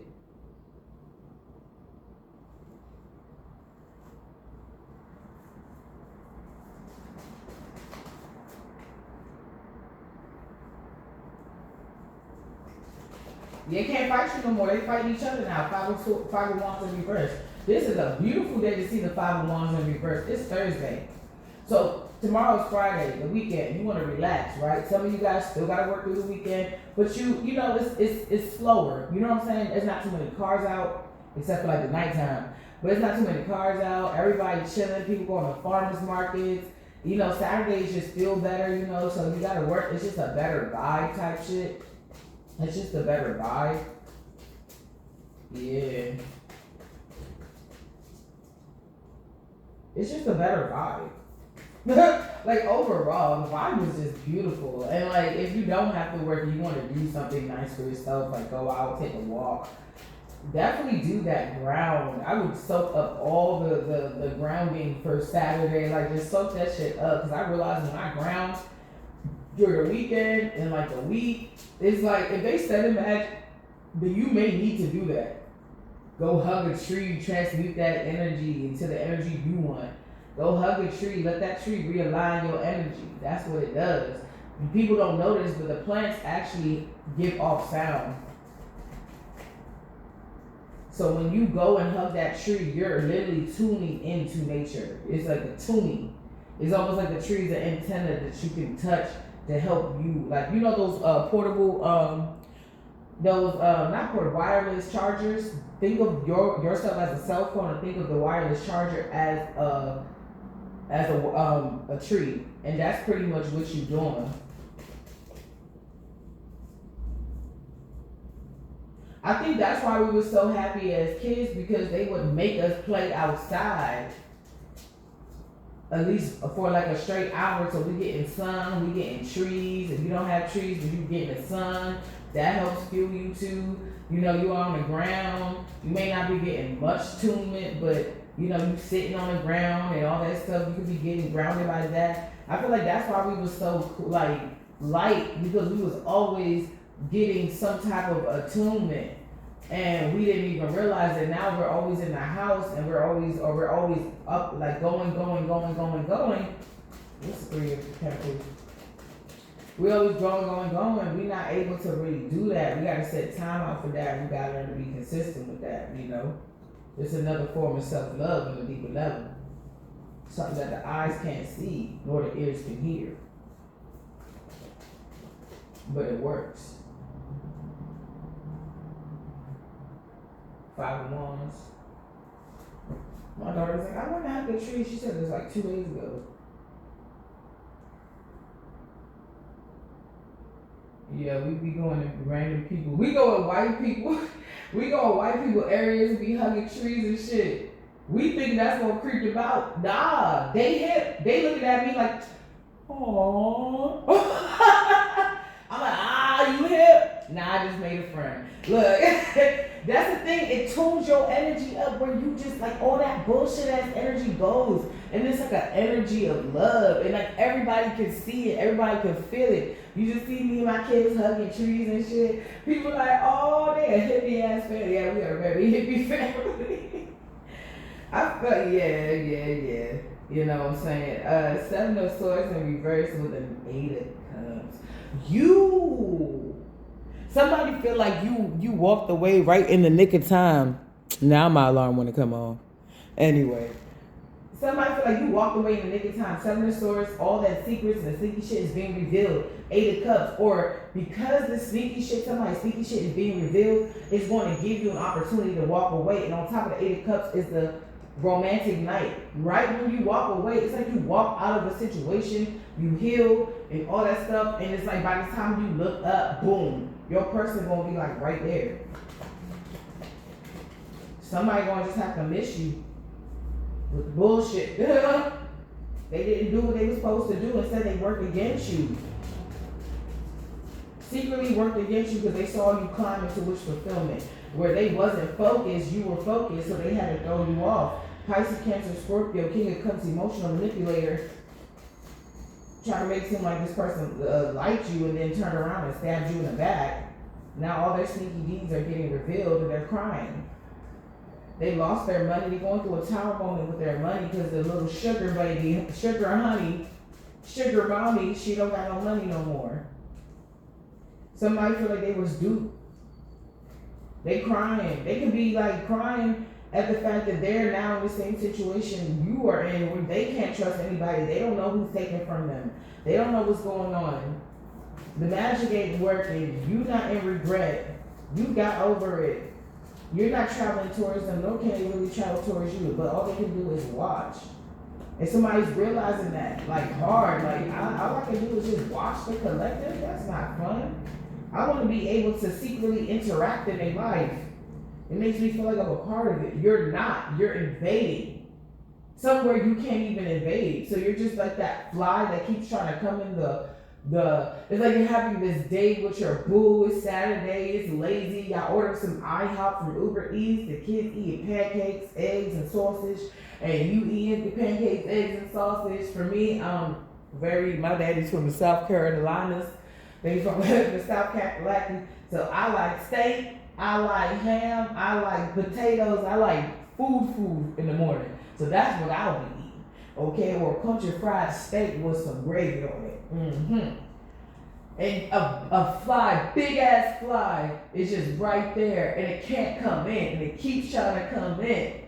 They can't fight you no more. They fight each other now. Five of Wands in reverse. This is a beautiful day to see the Five of Wands in reverse. It's Thursday. So tomorrow's Friday, the weekend. You want to relax, right? Some of you guys still got to work through the weekend. But you know, it's slower. You know what I'm saying? There's not too many cars out, except for like the nighttime. But there's not too many cars out. Everybody chilling. People going to farmers markets. You know, Saturdays just feel better, you know. So you got to work. It's just a better vibe type shit. It's just a better vibe. Yeah. It's just a better vibe. Like overall, the vibe is just beautiful. And like if you don't have to work and you want to do something nice for yourself, like go out, take a walk, definitely do that ground. I would soak up all the grounding for Saturday, like just soak that shit up. Cause I realized when I ground during the weekend and like the week, it's like if they set a match, then you may need to do that. Go hug a tree, transmute that energy into the energy you want. Go hug a tree, let that tree realign your energy. That's what it does. And people don't know this, but the plants actually give off sound. So when you go and hug that tree, you're literally tuning into nature. It's like a tuning. It's almost like the tree's an antenna that you can touch to help you. Like, you know those portable, not portable, wireless chargers? Think of yourself as a cell phone, and think of the wireless charger as a tree. And that's pretty much what you're doing. I think that's why we were so happy as kids, because they would make us play outside at least for like a straight hour, so we get in sun, we get in trees. If you don't have trees, but you get in the sun, that helps fuel you too. You know, you're on the ground, you may not be getting much tunement, but you know, you sitting on the ground and all that stuff, you could be getting grounded by that. I feel like that's why we were so like light, because we was always getting some type of attunement, and we didn't even realize that. Now we're always in the house, and we're always up, like going. What's the 3 of Pentacles? We're always going. We're not able to really do that. We gotta set time out for that. We gotta learn to be consistent with that, you know. It's another form of self-love on a deeper level. Something that the eyes can't see, nor the ears can hear. But it works. 5 of Wands. My daughter was like, I want to have the tree. She said it was like 2 days ago. Yeah, we be going to random people. We go with white people. We go with white people areas, be hugging trees and shit. We think that's gonna creep them out. Nah, they hip. They looking at me like, aww. I'm like, you hip? Nah, I just made a friend. Look, that's the thing. It tunes your energy up where you just like all that bullshit ass energy goes. And it's like an energy of love. And like everybody can see it. Everybody can feel it. You just see me and my kids hugging trees and shit. People like, oh, they a hippie ass family. Yeah, we are a very hippie family. I felt, yeah. You know what I'm saying? Seven of Swords in reverse with an Eight of Cups. Somebody feel like you walked away right in the nick of time. Now my alarm want to come on. Anyway, somebody feel like you walked away in the nick of time. Seven of Swords, all that secrets and the sneaky shit is being revealed. Eight of Cups, or because the sneaky shit, somebody's sneaky shit is being revealed, it's going to give you an opportunity to walk away. And on top of the Eight of Cups is the romantic night. Right when you walk away, it's like you walk out of a situation, you heal and all that stuff, and it's like by the time you look up, boom, your person gonna be like right there. Somebody gonna just have to miss you with bullshit. They didn't do what they were supposed to do. Instead, they worked against you. Secretly worked against you because they saw you climb into wish fulfillment. Where they wasn't focused, you were focused, so they had to throw you off. Pisces, Cancer, Scorpio, King of Cups, emotional manipulator. Trying to make it seem like this person liked you and then turned around and stabbed you in the back. Now all their sneaky deeds are getting revealed and they're crying. They lost their money. They're going through a tower moment with their money because the little sugar baby, sugar honey, sugar mommy, she don't got no money no more. Somebody feel like they was duped. They crying. They can be like crying at the fact that they're now in the same situation you are in where they can't trust anybody. They don't know who's taking from them. They don't know what's going on. The magic ain't working. You not in regret. You got over it. You're not traveling towards them, nor can they really travel towards you. But all they can do is watch. And somebody's realizing that, like hard. Like all I can do is just watch the collective. That's not fun. I want to be able to secretly interact in their life. It makes me feel like I'm a part of it. You're not. You're invading. Somewhere you can't even invade. So you're just like that fly that keeps trying to come in it's like you're having this date with your boo. It's Saturday. It's lazy. Y'all order some IHOP from Uber Eats. The kids eating pancakes, eggs, and sausage. And you eating the pancakes, eggs, and sausage. For me, my daddy's from the South Carolinas. They from the South Carolina. So I like steak, I like ham, I like potatoes, I like food in the morning. So that's what I'll be eating. Okay, or country fried steak with some gravy on it. Mm-hmm. And a fly, big ass fly, is just right there and it can't come in. And it keeps trying to come in.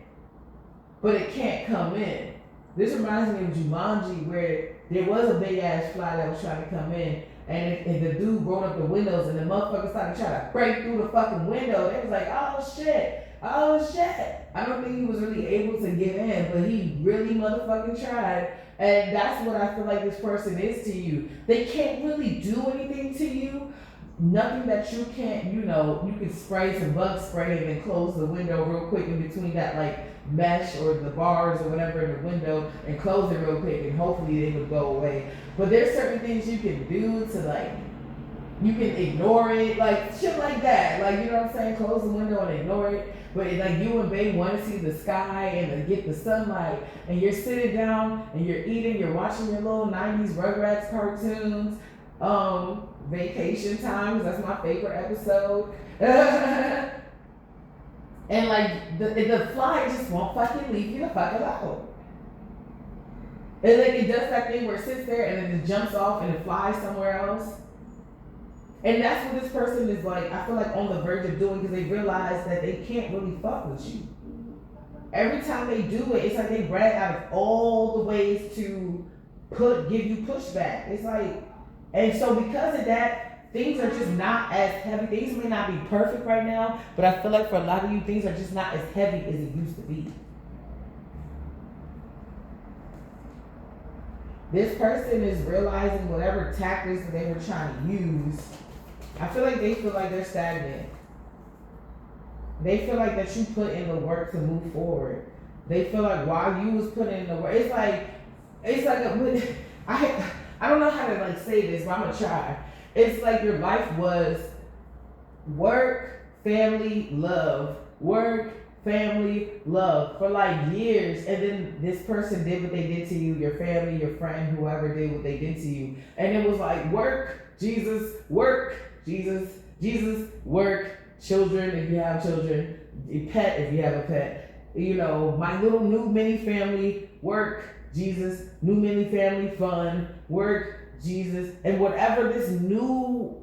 But it can't come in. This reminds me of Jumanji where there was a big ass fly that was trying to come in. And the dude rolled up the windows and the motherfucker started trying to break through the fucking window. They was like, oh shit. I don't think he was really able to get in, but he really motherfucking tried. And that's what I feel like this person is to you. They can't really do anything to you. Nothing that you can't, you can spray some bug spray and then close the window real quick in between that like mesh or the bars or whatever in the window and close it real quick and hopefully they would go away. But there's certain things you can do to like, you can ignore it, like shit like that. Like, you know what I'm saying? Close the window and ignore it. But like you and babe want to see the sky and to get the sunlight and you're sitting down and you're eating, you're watching your little 90s Rugrats cartoons, Vacation Times, that's my favorite episode. And like the fly just won't fucking leave you the fuck alone. And like it does that thing where it sits there and then it jumps off and it flies somewhere else. And that's what this person is like, I feel like on the verge of doing because they realize that they can't really fuck with you. Every time they do it, it's like they brag out of all the ways to give you pushback. It's like, and so because of that, things are just not as heavy. Things may not be perfect right now, but I feel like for a lot of you, things are just not as heavy as it used to be. This person is realizing whatever tactics that they were trying to use. I feel like they feel like they're stagnant. They feel like that you put in the work to move forward. They feel like while you was putting in the work, it's like I don't know how to like say this, but I'm gonna try. It's like your life was work, family, love, work, family, love for like years, and then this person did what they did to you, your family, your friend, whoever did what they did to you, and it was like work, Jesus, work, Jesus, Jesus, work, children if you have children, pet if you have a pet, you know, my little new mini family, work, Jesus, new mini family, fun, work, Jesus, and whatever this new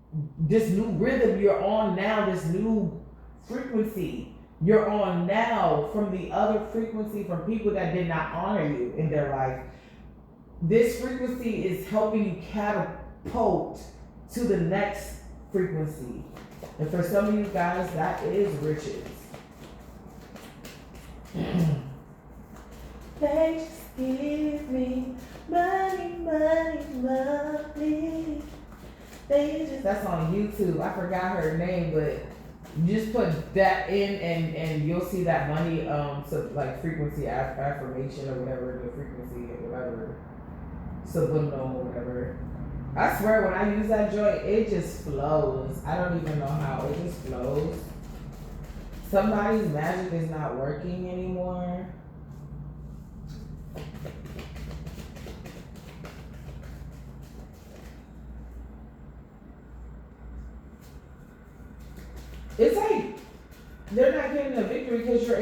rhythm you're on now, this new frequency you're on now from the other frequency from people that did not honor you in their life. This frequency is helping you catapult to the next frequency. And for some of you guys, that is riches. They just give me money, money, money. That's on YouTube. I forgot her name, but you just put that in and you'll see that money so like frequency affirmation or whatever, the frequency or whatever, subliminal or whatever. I swear when I use that joint, it just flows. I don't even know how, it just flows. Somebody's magic is not working anymore. It's like they're not getting a victory because you're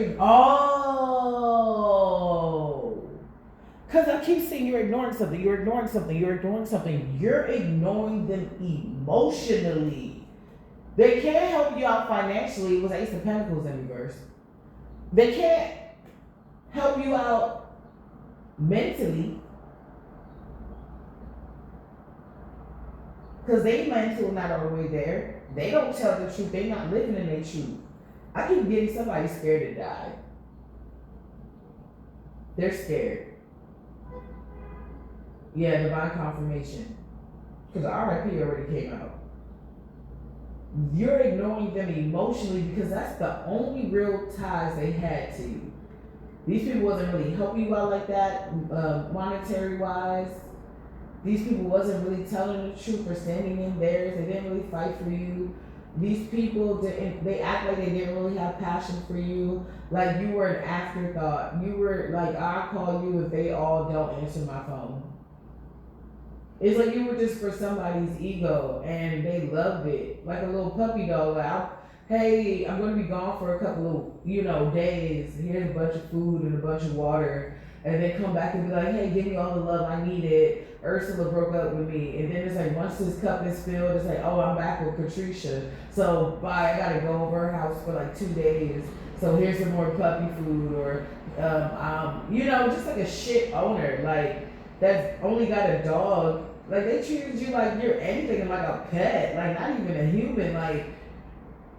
because I keep saying you're ignoring something. You're ignoring something. You're ignoring something. You're ignoring them emotionally. They can't help you out financially. It was Ace of Pentacles in reverse. They can't help you out mentally because they mental not all the way there. They don't tell the truth. They're not living in their truth. I keep getting somebody scared to die. They're scared. Yeah, divine confirmation. Because RIP already came out. You're ignoring them emotionally because that's the only real ties they had to you. These people wasn't really helping you out like that, monetary wise. These people wasn't really telling the truth or standing in theirs. They didn't really fight for you. These people didn't, they act like they didn't really have passion for you. Like you were an afterthought. You were like, I'll call you if they all don't answer my phone. It's like you were just for somebody's ego and they loved it. Like a little puppy dog. Like, hey, I'm going to be gone for a couple of, days. Here's a bunch of food and a bunch of water. And then come back and be like, hey, give me all the love I needed. Ursula broke up with me. And then it's like, once this cup is filled, it's like, oh, I'm back with Patricia. So, bye, I got to go over her house for like 2 days. So here's some more puppy food or, just like a shit owner. Like, that's only got a dog. Like, they treated you like you're anything like a pet. Like, not even a human. Like,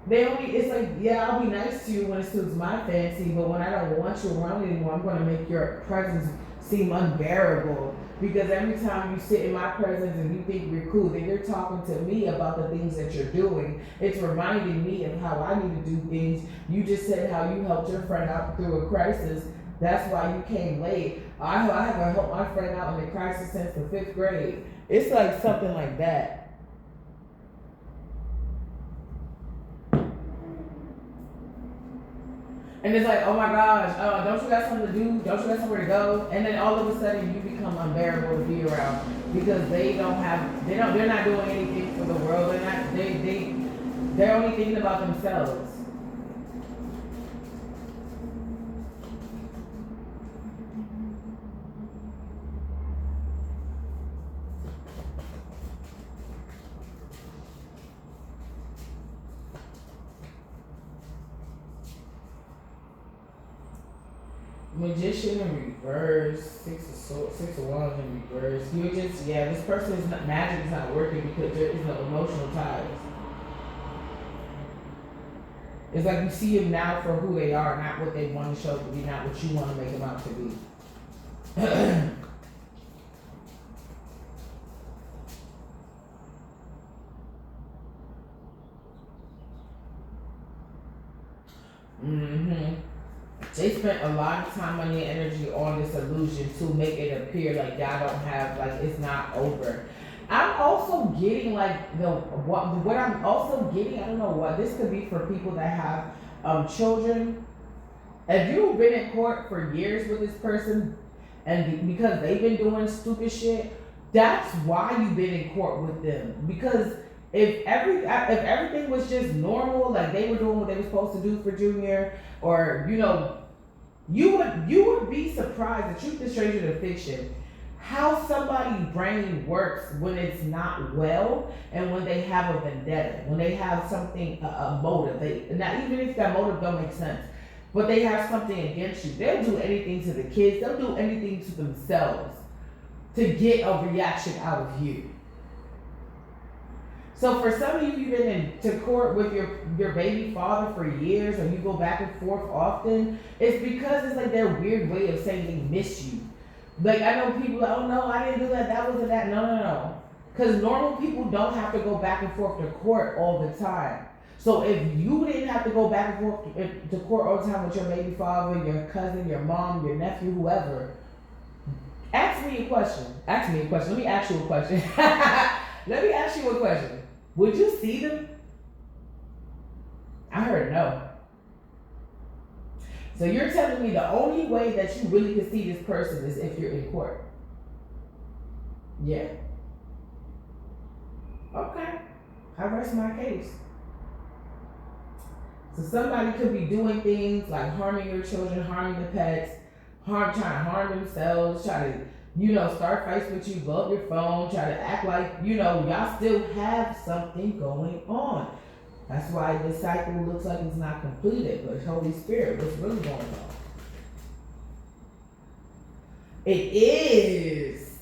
it's like, yeah, I'll be nice to you when it suits my fancy, but when I don't want you around anymore, I'm going to make your presence seem unbearable. Because every time you sit in my presence and you think you're cool, then you're talking to me about the things that you're doing. It's reminding me of how I need to do things. You just said how you helped your friend out through a crisis. That's why you came late. I haven't helped my friend out in the crisis since the 5th grade. It's like something like that. And it's like, oh my gosh, don't you got something to do? Don't you got somewhere to go? And then all of a sudden you become unbearable to be around because they're not doing anything for the world. They're only thinking about themselves. Magician in reverse, six of wands in reverse. This person's magic is not working because there is no emotional ties. It's like you see them now for who they are, not what they want to show to be, not what you want to make them out to be. They spent a lot of time, money, and energy on this illusion to make it appear like y'all don't have, like it's not over. I'm also getting like the what I'm also getting. I don't know what this could be for people that have children. If you've been in court for years with this person, and because they've been doing stupid shit, that's why you've been in court with them. Because if everything was just normal, like they were doing what they were supposed to do for Junior, or you would be surprised. The truth is stranger than fiction. How somebody's brain works when it's not well, and when they have a vendetta, when they have something a motive. Not even if that motive don't make sense, but they have something against you. They'll do anything to the kids. They'll do anything to themselves to get a reaction out of you. So for some of you, you've been into court with your baby father for years, or you go back and forth often. It's because it's like their weird way of saying they miss you. Like I know people, oh no, I didn't do that. That wasn't that. No. Because normal people don't have to go back and forth to court all the time. So if you didn't have to go back and forth to court all the time with your baby father, your cousin, your mom, your nephew, whoever, ask me a question. Let me ask you a question. Let me ask you a question. Would you see them? I heard no. So you're telling me the only way that you really can see this person is if you're in court? Yeah. Okay. I rest my case. So somebody could be doing things like harming your children, harming the pets, trying to harm themselves, try to, start fights with you, blow up your phone, try to act like, y'all still have something going on. That's why this cycle looks like it's not completed, but Holy Spirit, what's really going on? It is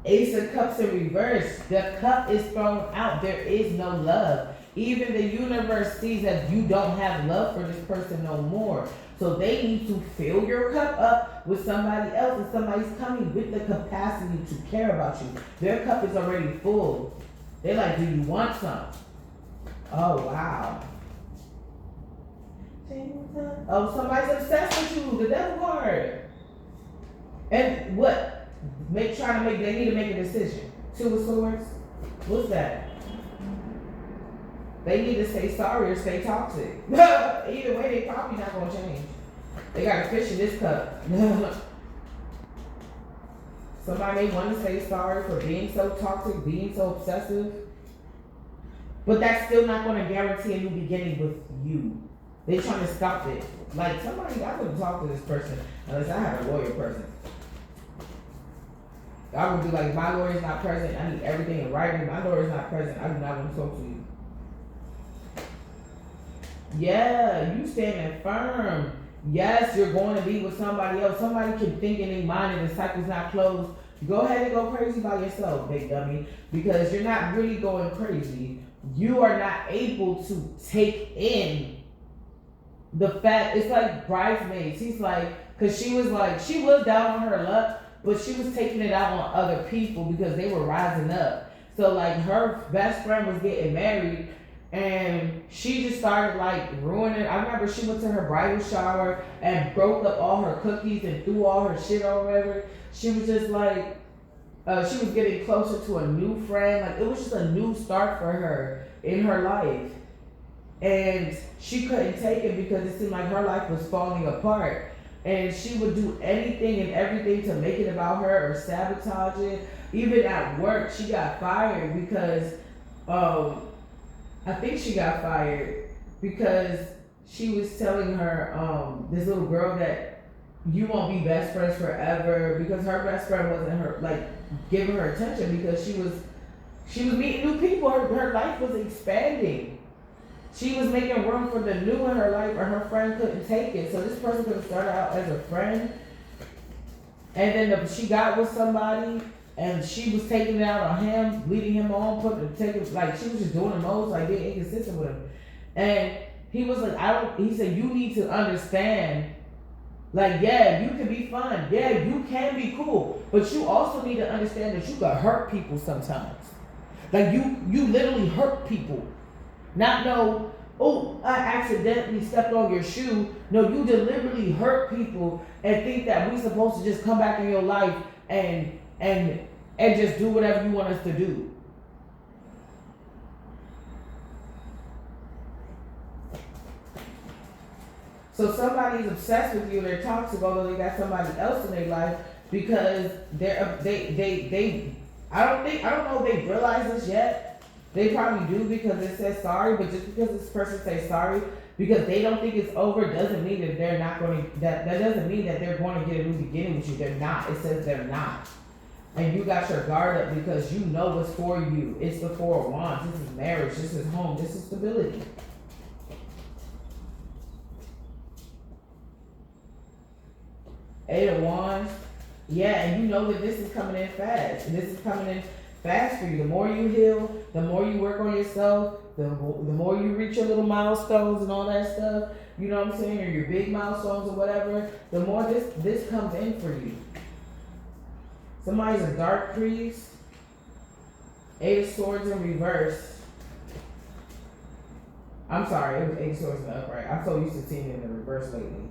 Ace of Cups in reverse. The cup is thrown out. There is no love. Even the universe sees that you don't have love for this person no more. So they need to fill your cup up with somebody else, and somebody's coming with the capacity to care about you. Their cup is already full. They're like, do you want some? Oh, wow. Oh, somebody's obsessed with you. The devil card. And what? They need to make a decision. Two of Swords. What's that? They need to stay sorry or stay toxic. Either way, they probably not going to change. They got a fish in this cup. Somebody may want to say sorry for being so toxic, being so obsessive. But that's still not going to guarantee a new beginning with you. They're trying to stop it. Like somebody, I wouldn't talk to this person unless I have a lawyer present. I would be like, my lawyer's not present. I need everything in writing. My lawyer's not present. I do not want to talk to you. Yeah, you standing firm. Yes, you're going to be with somebody else. Somebody can think in their mind and the cycle's not closed. Go ahead and go crazy by yourself, big dummy, because you're not really going crazy. You are not able to take in the fact. It's like Bridesmaids. He's like, because she was down on her luck, but she was taking it out on other people because they were rising up. So like her best friend was getting married, and she just started like ruining. I remember she went to her bridal shower and broke up all her cookies and threw all her shit or whatever. She was just like, she was getting closer to a new friend. Like it was just a new start for her in her life. And she couldn't take it because it seemed like her life was falling apart. And she would do anything and everything to make it about her or sabotage it. Even at work, she got fired because, I think she got fired because she was telling her, this little girl that you won't be best friends forever, because her best friend wasn't her, like, giving her attention because she was meeting new people. Her life was expanding. She was making room for the new in her life, or her friend couldn't take it. So this person could have started out as a friend, and then she got with somebody, and she was taking it out on him, leading him on, like she was just doing the most, like being inconsistent with him. And he was like, he said, you need to understand, like, yeah, you can be fun. Yeah, you can be cool. But you also need to understand that you can hurt people sometimes. Like you literally hurt people. Not know, oh, I accidentally stepped on your shoe. No, you deliberately hurt people and think that we supposed to just come back in your life and and just do whatever you want us to do. So somebody's obsessed with you, they're toxic, although they got somebody else in their life because they I don't know if they realize this yet. They probably do because it says sorry, but just because this person says sorry because they don't think it's over doesn't mean that they're not going to that doesn't mean that they're going to get a new beginning with you. They're not. It says they're not. And you got your guard up because you know what's for you. It's the Four of Wands. This is marriage. This is home. This is stability. Eight of Wands. Yeah, and you know that this is coming in fast. And this is coming in fast for you. The more you heal, the more you work on yourself, the more you reach your little milestones and all that stuff, you know what I'm saying, or your big milestones or whatever, the more this comes in for you. Somebody's a dark priest. Eight of Swords in reverse. I'm sorry, it was Eight of Swords in the upright. I'm so used to seeing it in the reverse lately.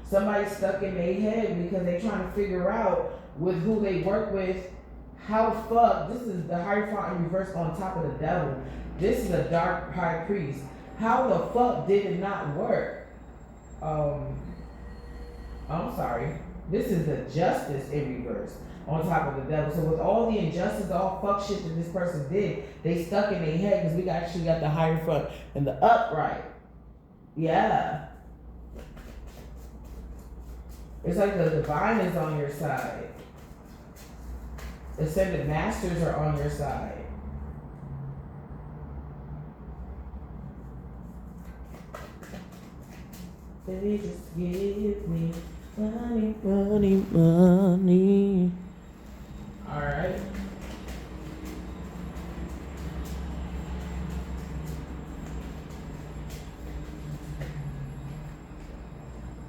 Somebody's stuck in their head because they're trying to figure out with who they work with, how the fuck, this is the Hierophant in reverse on top of the devil. This is a dark high priest. How the fuck did it not work? I'm sorry. This is the Justice in reverse on top of the devil. So with all the injustice, all fuck shit that this person did, they stuck in their head because we actually got the Hierophant and the upright. Yeah. It's like the divine is on your side. Ascended masters are on your side. They just give me money, money, money. Alright.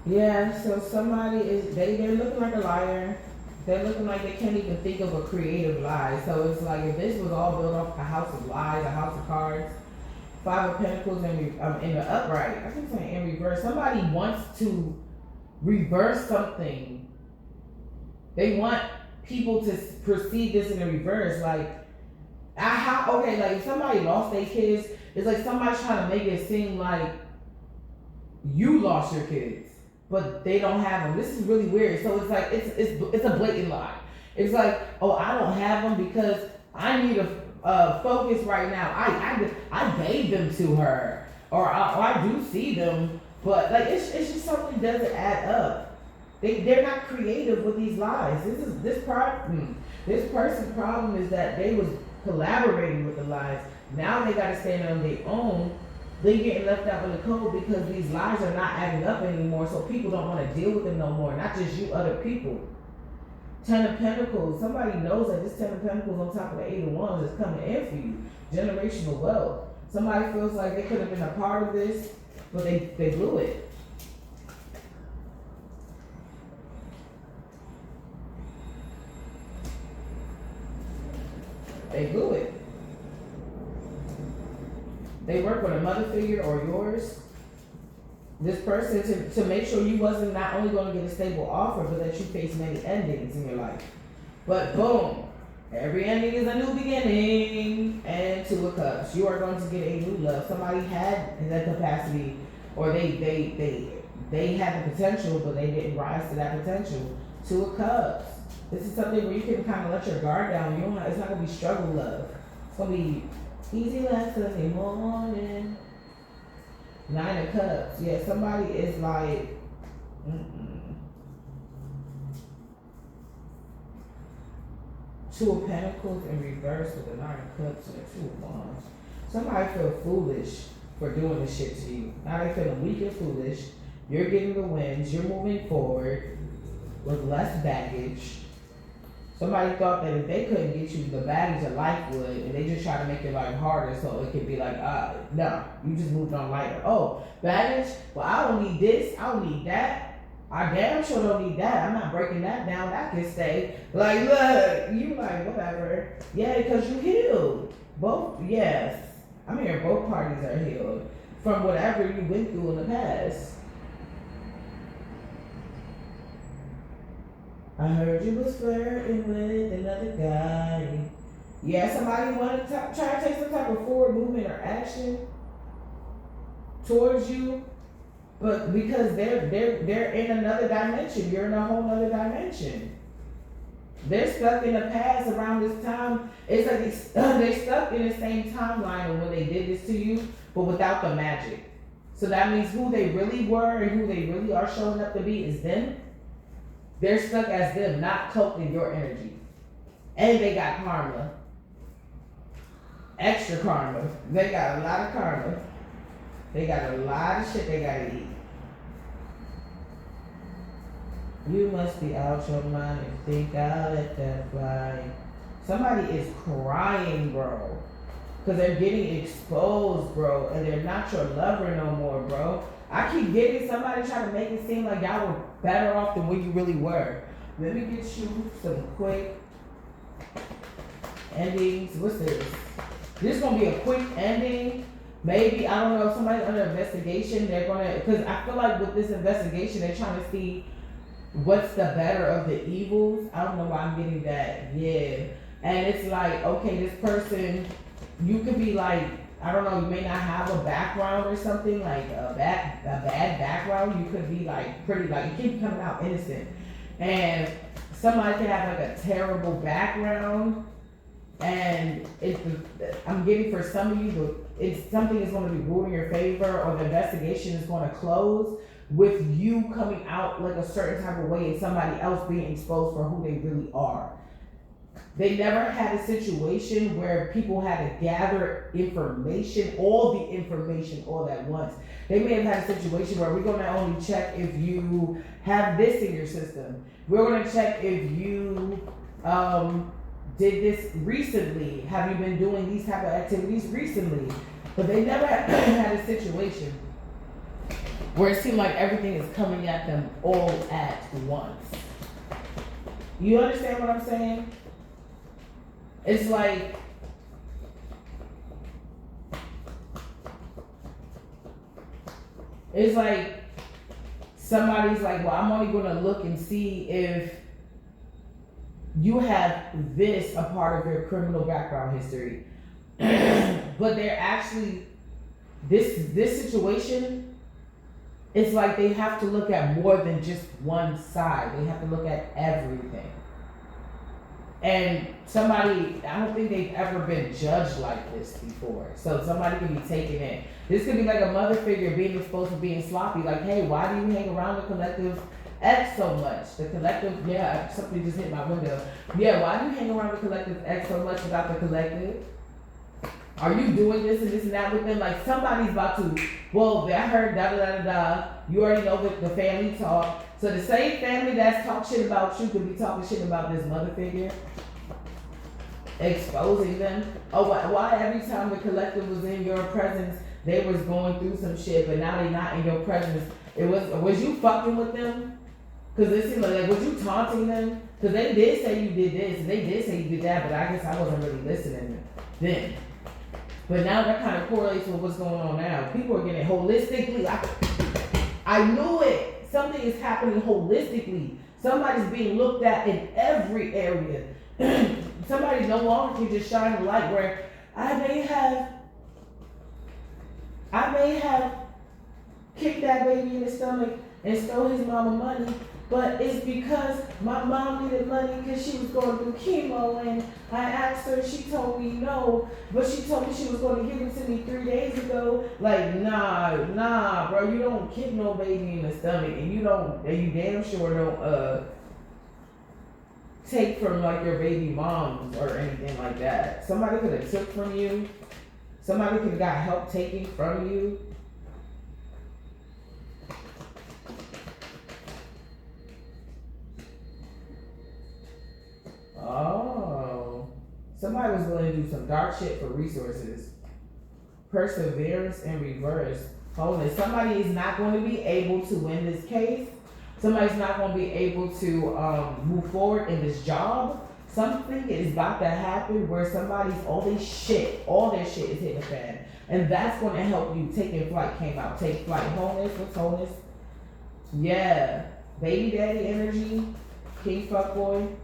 Yeah, so somebody is they're looking like a liar. They're looking like they can't even think of a creative lie. So it's like if this was all built off a house of lies, a house of cards, Five of Pentacles in the upright. I keep saying in reverse. Somebody wants to reverse something. They want people to perceive this in the reverse. Like, like if somebody lost their kids, it's like somebody's trying to make it seem like you lost your kids, but they don't have them. This is really weird. So it's like it's a blatant lie. It's like, oh, I don't have them because I need a focus right now. I gave them to her, or I do see them, but like it's just something doesn't add up. They're not creative with these lies. This person's problem is that they was collaborating with the lies. Now they got to stand on their own. They getting left out in the cold because these lies are not adding up anymore. So people don't want to deal with them no more. Not just you, other people. Ten of Pentacles. Somebody knows that this Ten of Pentacles on top of the Eight of Wands is coming in for you. Generational wealth. Somebody feels like they could have been a part of this, but they blew it. They blew it. They work with a mother figure or yours. This person to make sure you wasn't not only going to get a stable offer, but that you face many endings in your life. But boom, every ending is a new beginning. And Two of Cups, you are going to get a new love. Somebody had that capacity, or they had the potential, but they didn't rise to that potential. Two of Cups. This is something where you can kind of let your guard down. It's not going to be struggle love. It's going to be easy like Sunday morning. Nine of Cups. Yeah, somebody is like, Two of Pentacles in reverse with the Nine of Cups and the Two of Wands. Somebody feel foolish for doing this shit to you. Now they feeling weak and foolish. You're getting the wins. You're moving forward with less baggage. Somebody thought that if they couldn't get you the baggage of life would, and they just try to make your life harder so it could be like, no, you just moved on lighter. Oh, baggage? Well, I don't need this. I don't need that. I damn sure don't need that. I'm not breaking that down. That can stay. Like, look, you like, whatever. Yeah, because you healed. Both, yes. I'm hearing both parties are healed from whatever you went through in the past. I heard you was flirting with another guy. Yeah, somebody want to try to take some type of forward movement or action towards you, but because they're in another dimension, you're in a whole other dimension. They're stuck in the past around this time. It's like they stuck in the same timeline of when they did this to you, but without the magic. So that means who they really were and who they really are showing up to be is them. They're stuck as them, not cloaked in your energy. And they got karma. Extra karma. They got a lot of karma. They got a lot of shit they gotta eat. You must be out your mind and think I'll let that fly. Somebody is crying, bro. Because they're getting exposed, bro. And they're not your lover no more, bro. I keep getting somebody trying to make it seem like y'all were better off than what you really were. Let me get you some quick endings. What's this? This is going to be a quick ending. Maybe, I don't know, if somebody's under investigation, they're going to, because I feel like with this investigation, they're trying to see what's the better of the evils. I don't know why I'm getting that. Yeah. And it's like, okay, this person, you could be like, I don't know, you may not have a background or something, like a bad background. You could be like pretty, like you keep coming out innocent. And somebody could have like a terrible background. And I'm getting for some of you, it's something is going to be ruled in your favor, or the investigation is going to close with you coming out like a certain type of way and somebody else being exposed for who they really are. They never had a situation where people had to gather information, all the information all at once. They may have had a situation where we're going to only check if you have this in your system. We're going to check if you did this recently. Have you been doing these type of activities recently? But they never had a situation where it seemed like everything is coming at them all at once. You understand what I'm saying? It's like, somebody's like, well, I'm only going to look and see if you have this a part of your criminal background history. But they're actually, this situation, it's like they have to look at more than just one side. They have to look at everything. And somebody, I don't think they've ever been judged like this before. So somebody can be taken in. This could be like a mother figure being exposed to being sloppy. Like, hey, why do you hang around the collective X so much? The collective, yeah, something just hit my window. Yeah, why do you hang around the collective X so much without the collective? Are you doing this and this and that with them? Like somebody's about to, well, I heard da da da da da. You already know the family talk. So the same family that's talk shit about you could be talking shit about this mother figure. Exposing them. Oh, why every time the collective was in your presence, they was going through some shit, but now they not in your presence. Was you fucking with them? Because it seemed like, was you taunting them? Because they did say you did this, and they did say you did that, but I guess I wasn't really listening then. But now that kind of correlates with what's going on now. People are getting holistically. I knew it. Something is happening holistically. Somebody's being looked at in every area. Somebody no longer can just shine a light where I may have kicked that baby in the stomach and stole his mama money, but it's because my mom needed money because she was going through chemo, and I asked her, she told me no, but she told me she was going to give it to me 3 days ago. Like, nah, bro, you don't kick no baby in the stomach, and you damn sure don't take from like your baby moms or anything like that. Somebody could have took from you. Somebody could have got help taking from you. Oh, somebody was willing to do some dark shit for resources. Perseverance in reverse. Wholeness. Somebody is not going to be able to win this case. Somebody's not going to be able to move forward in this job. Something is about to happen where somebody's all their shit is hitting the fan. And that's going to help you. Taking flight came out. Take flight. Wholeness. What's wholeness? Yeah. Baby daddy energy. King fuckboy.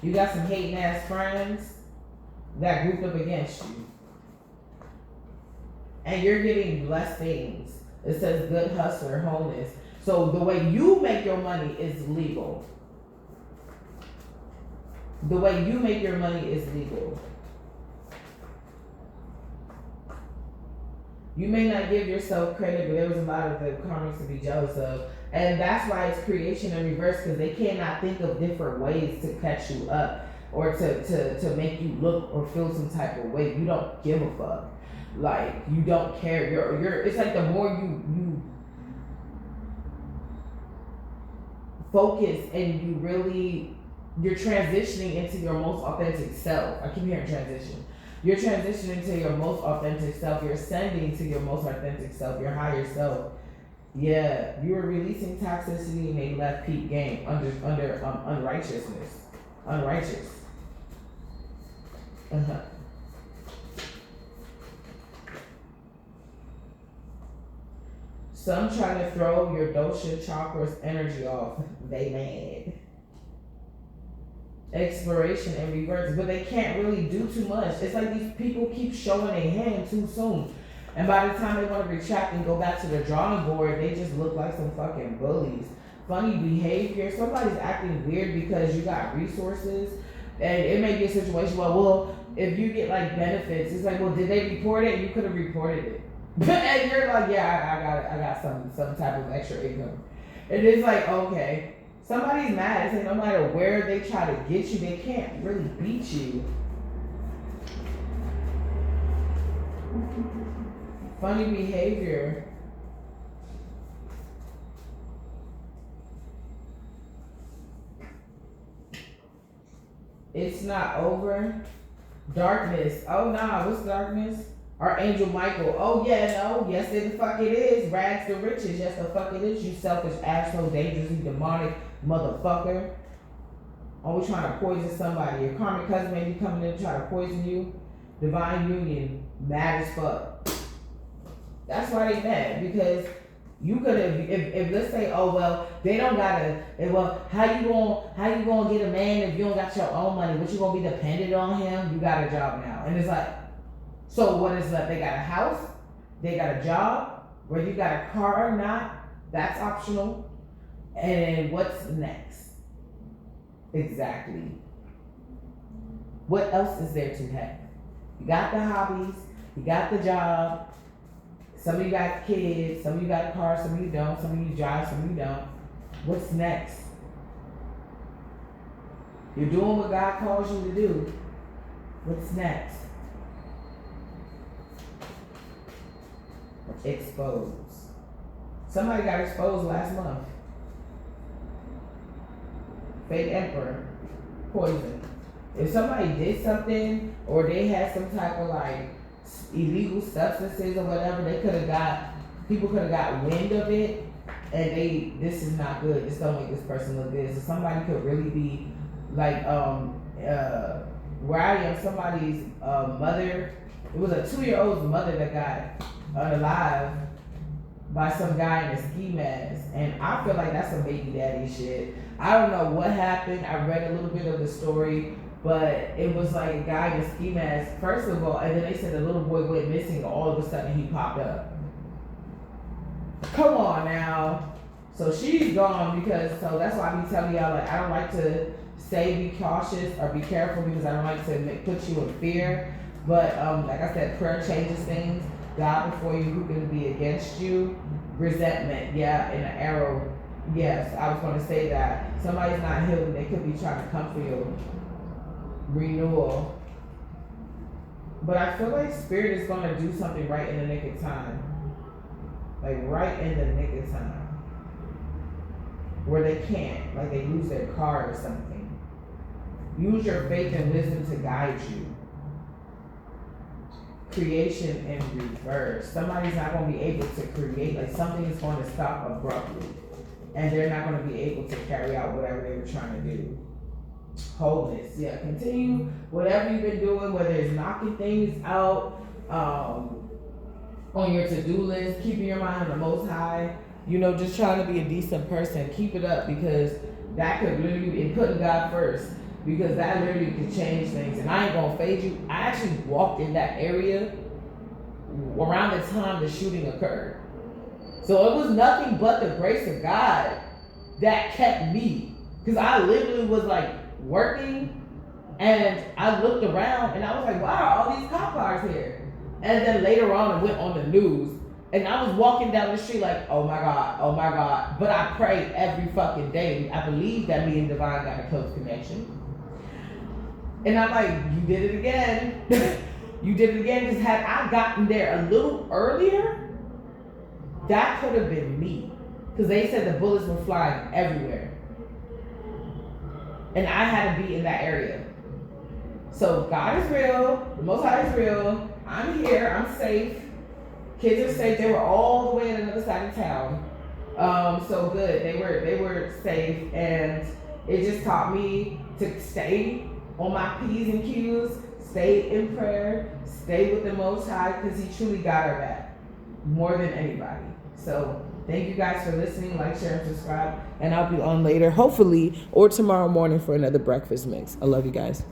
You got some hating ass friends that grouped up against you. And you're getting blessed things. It says good hustler, wholeness. So the way you make your money is legal. The way you make your money is legal. You may not give yourself credit, but there was a lot of the karmics to be jealous of. And that's why it's creation in reverse, because they cannot think of different ways to catch you up or to make you look or feel some type of way. You don't give a fuck. Like, you don't care. You're it's like the more you focus and you really, you're transitioning into your most authentic self. I keep hearing transition. You're transitioning to your most authentic self. You're ascending to your most authentic self, your higher self. Yeah, you were releasing toxicity and they left peak game under unrighteousness. Unrighteous. Uh-huh. Some try to throw your dosha chakras energy off. They mad. Exploration and reverse, but they can't really do too much. It's like these people keep showing their hand too soon. And by the time they want to retract and go back to the drawing board, they just look like some fucking bullies. Funny behavior. Somebody's acting weird because you got resources. And it may be a situation where, well, if you get like benefits, it's like, well, did they report it? You could have reported it. And you're like, yeah, I got some type of extra income. And it's like, okay, somebody's mad. It's like no matter where they try to get you, they can't really beat you. Funny behavior. It's not over. Darkness. Oh nah, what's darkness? Archangel Michael. Oh yeah, no. Yes, the fuck it is. Rags to riches. Yes, the fuck it is. You selfish, asshole, dangerously demonic motherfucker. Always trying to poison somebody. Your karmic cousin may be coming in to try to poison you. Divine union. Mad as fuck. That's why they mad. Because you could have, if let's say, oh well, they don't gotta, well, how you gonna get a man if you don't got your own money? What, you gonna be dependent on him? You got a job now. And it's like, so what is left? They got a house, they got a job, whether you got a car or not, that's optional. And what's next? Exactly. What else is there to have? You got the hobbies, you got the job, some of you got kids, some of you got a car, some of you don't, some of you drive, some of you don't. What's next? You're doing what God calls you to do. What's next? Exposed. Somebody got exposed last month. Fake emperor. Poison. If somebody did something or they had some type of like illegal substances or whatever, people could have got wind of it and this is not good. This don't make this person look good. So somebody could really be like, where I am, somebody's mother, it was a 2-year-old's mother that got unalive by some guy in a ski mask, and I feel like that's some baby daddy shit. I don't know what happened. I read a little bit of the story, but it was like a guy in a ski mask, first of all, and then they said the little boy went missing, all of a sudden he popped up. Come on now. So she's gone so that's why I be telling y'all, like, I don't like to say be cautious or be careful because I don't like to put you in fear. But like I said, prayer changes things. God before you, who can be against you? Resentment, yeah, and an arrow. Yes, I was going to say that. Somebody's not healed, they could be trying to come for you. Renewal. But I feel like Spirit is going to do something right in the nick of time. Like right in the nick of time. Where they can't, like they lose their car or something. Use your faith and wisdom to guide you. Creation in reverse. Somebody's not going to be able to create, like something is going to stop abruptly. And they're not going to be able to carry out whatever they were trying to do. Wholeness. Yeah, continue whatever you've been doing, whether it's knocking things out on your to-do list, keeping your mind on the Most High, just trying to be a decent person. Keep it up because That could literally be putting God first, because that literally could change things. And I ain't gonna fade you. I actually walked in that area around the time the shooting occurred. So it was nothing but the grace of God that kept me. Because I literally was like working, and I looked around and I was like, why are all these cop cars here? And then later on it went on the news. And I was walking down the street like, oh my God, oh my God. But I pray every fucking day. I believe that me and Divine got a close connection. And I'm like, you did it again. You did it again. Because had I gotten there a little earlier, that could have been me. Because they said the bullets were flying everywhere. And I had to be in that area. So God is real. The Most High is real. I'm here. I'm safe. Kids are safe. They were all the way on another side of town. So good. They were safe, and it just taught me to stay on my P's and Q's, stay in prayer, stay with the Most High, because He truly got our back more than anybody. So thank you guys for listening. Like, share, and subscribe, and I'll be on later, hopefully, or tomorrow morning for another breakfast mix. I love you guys.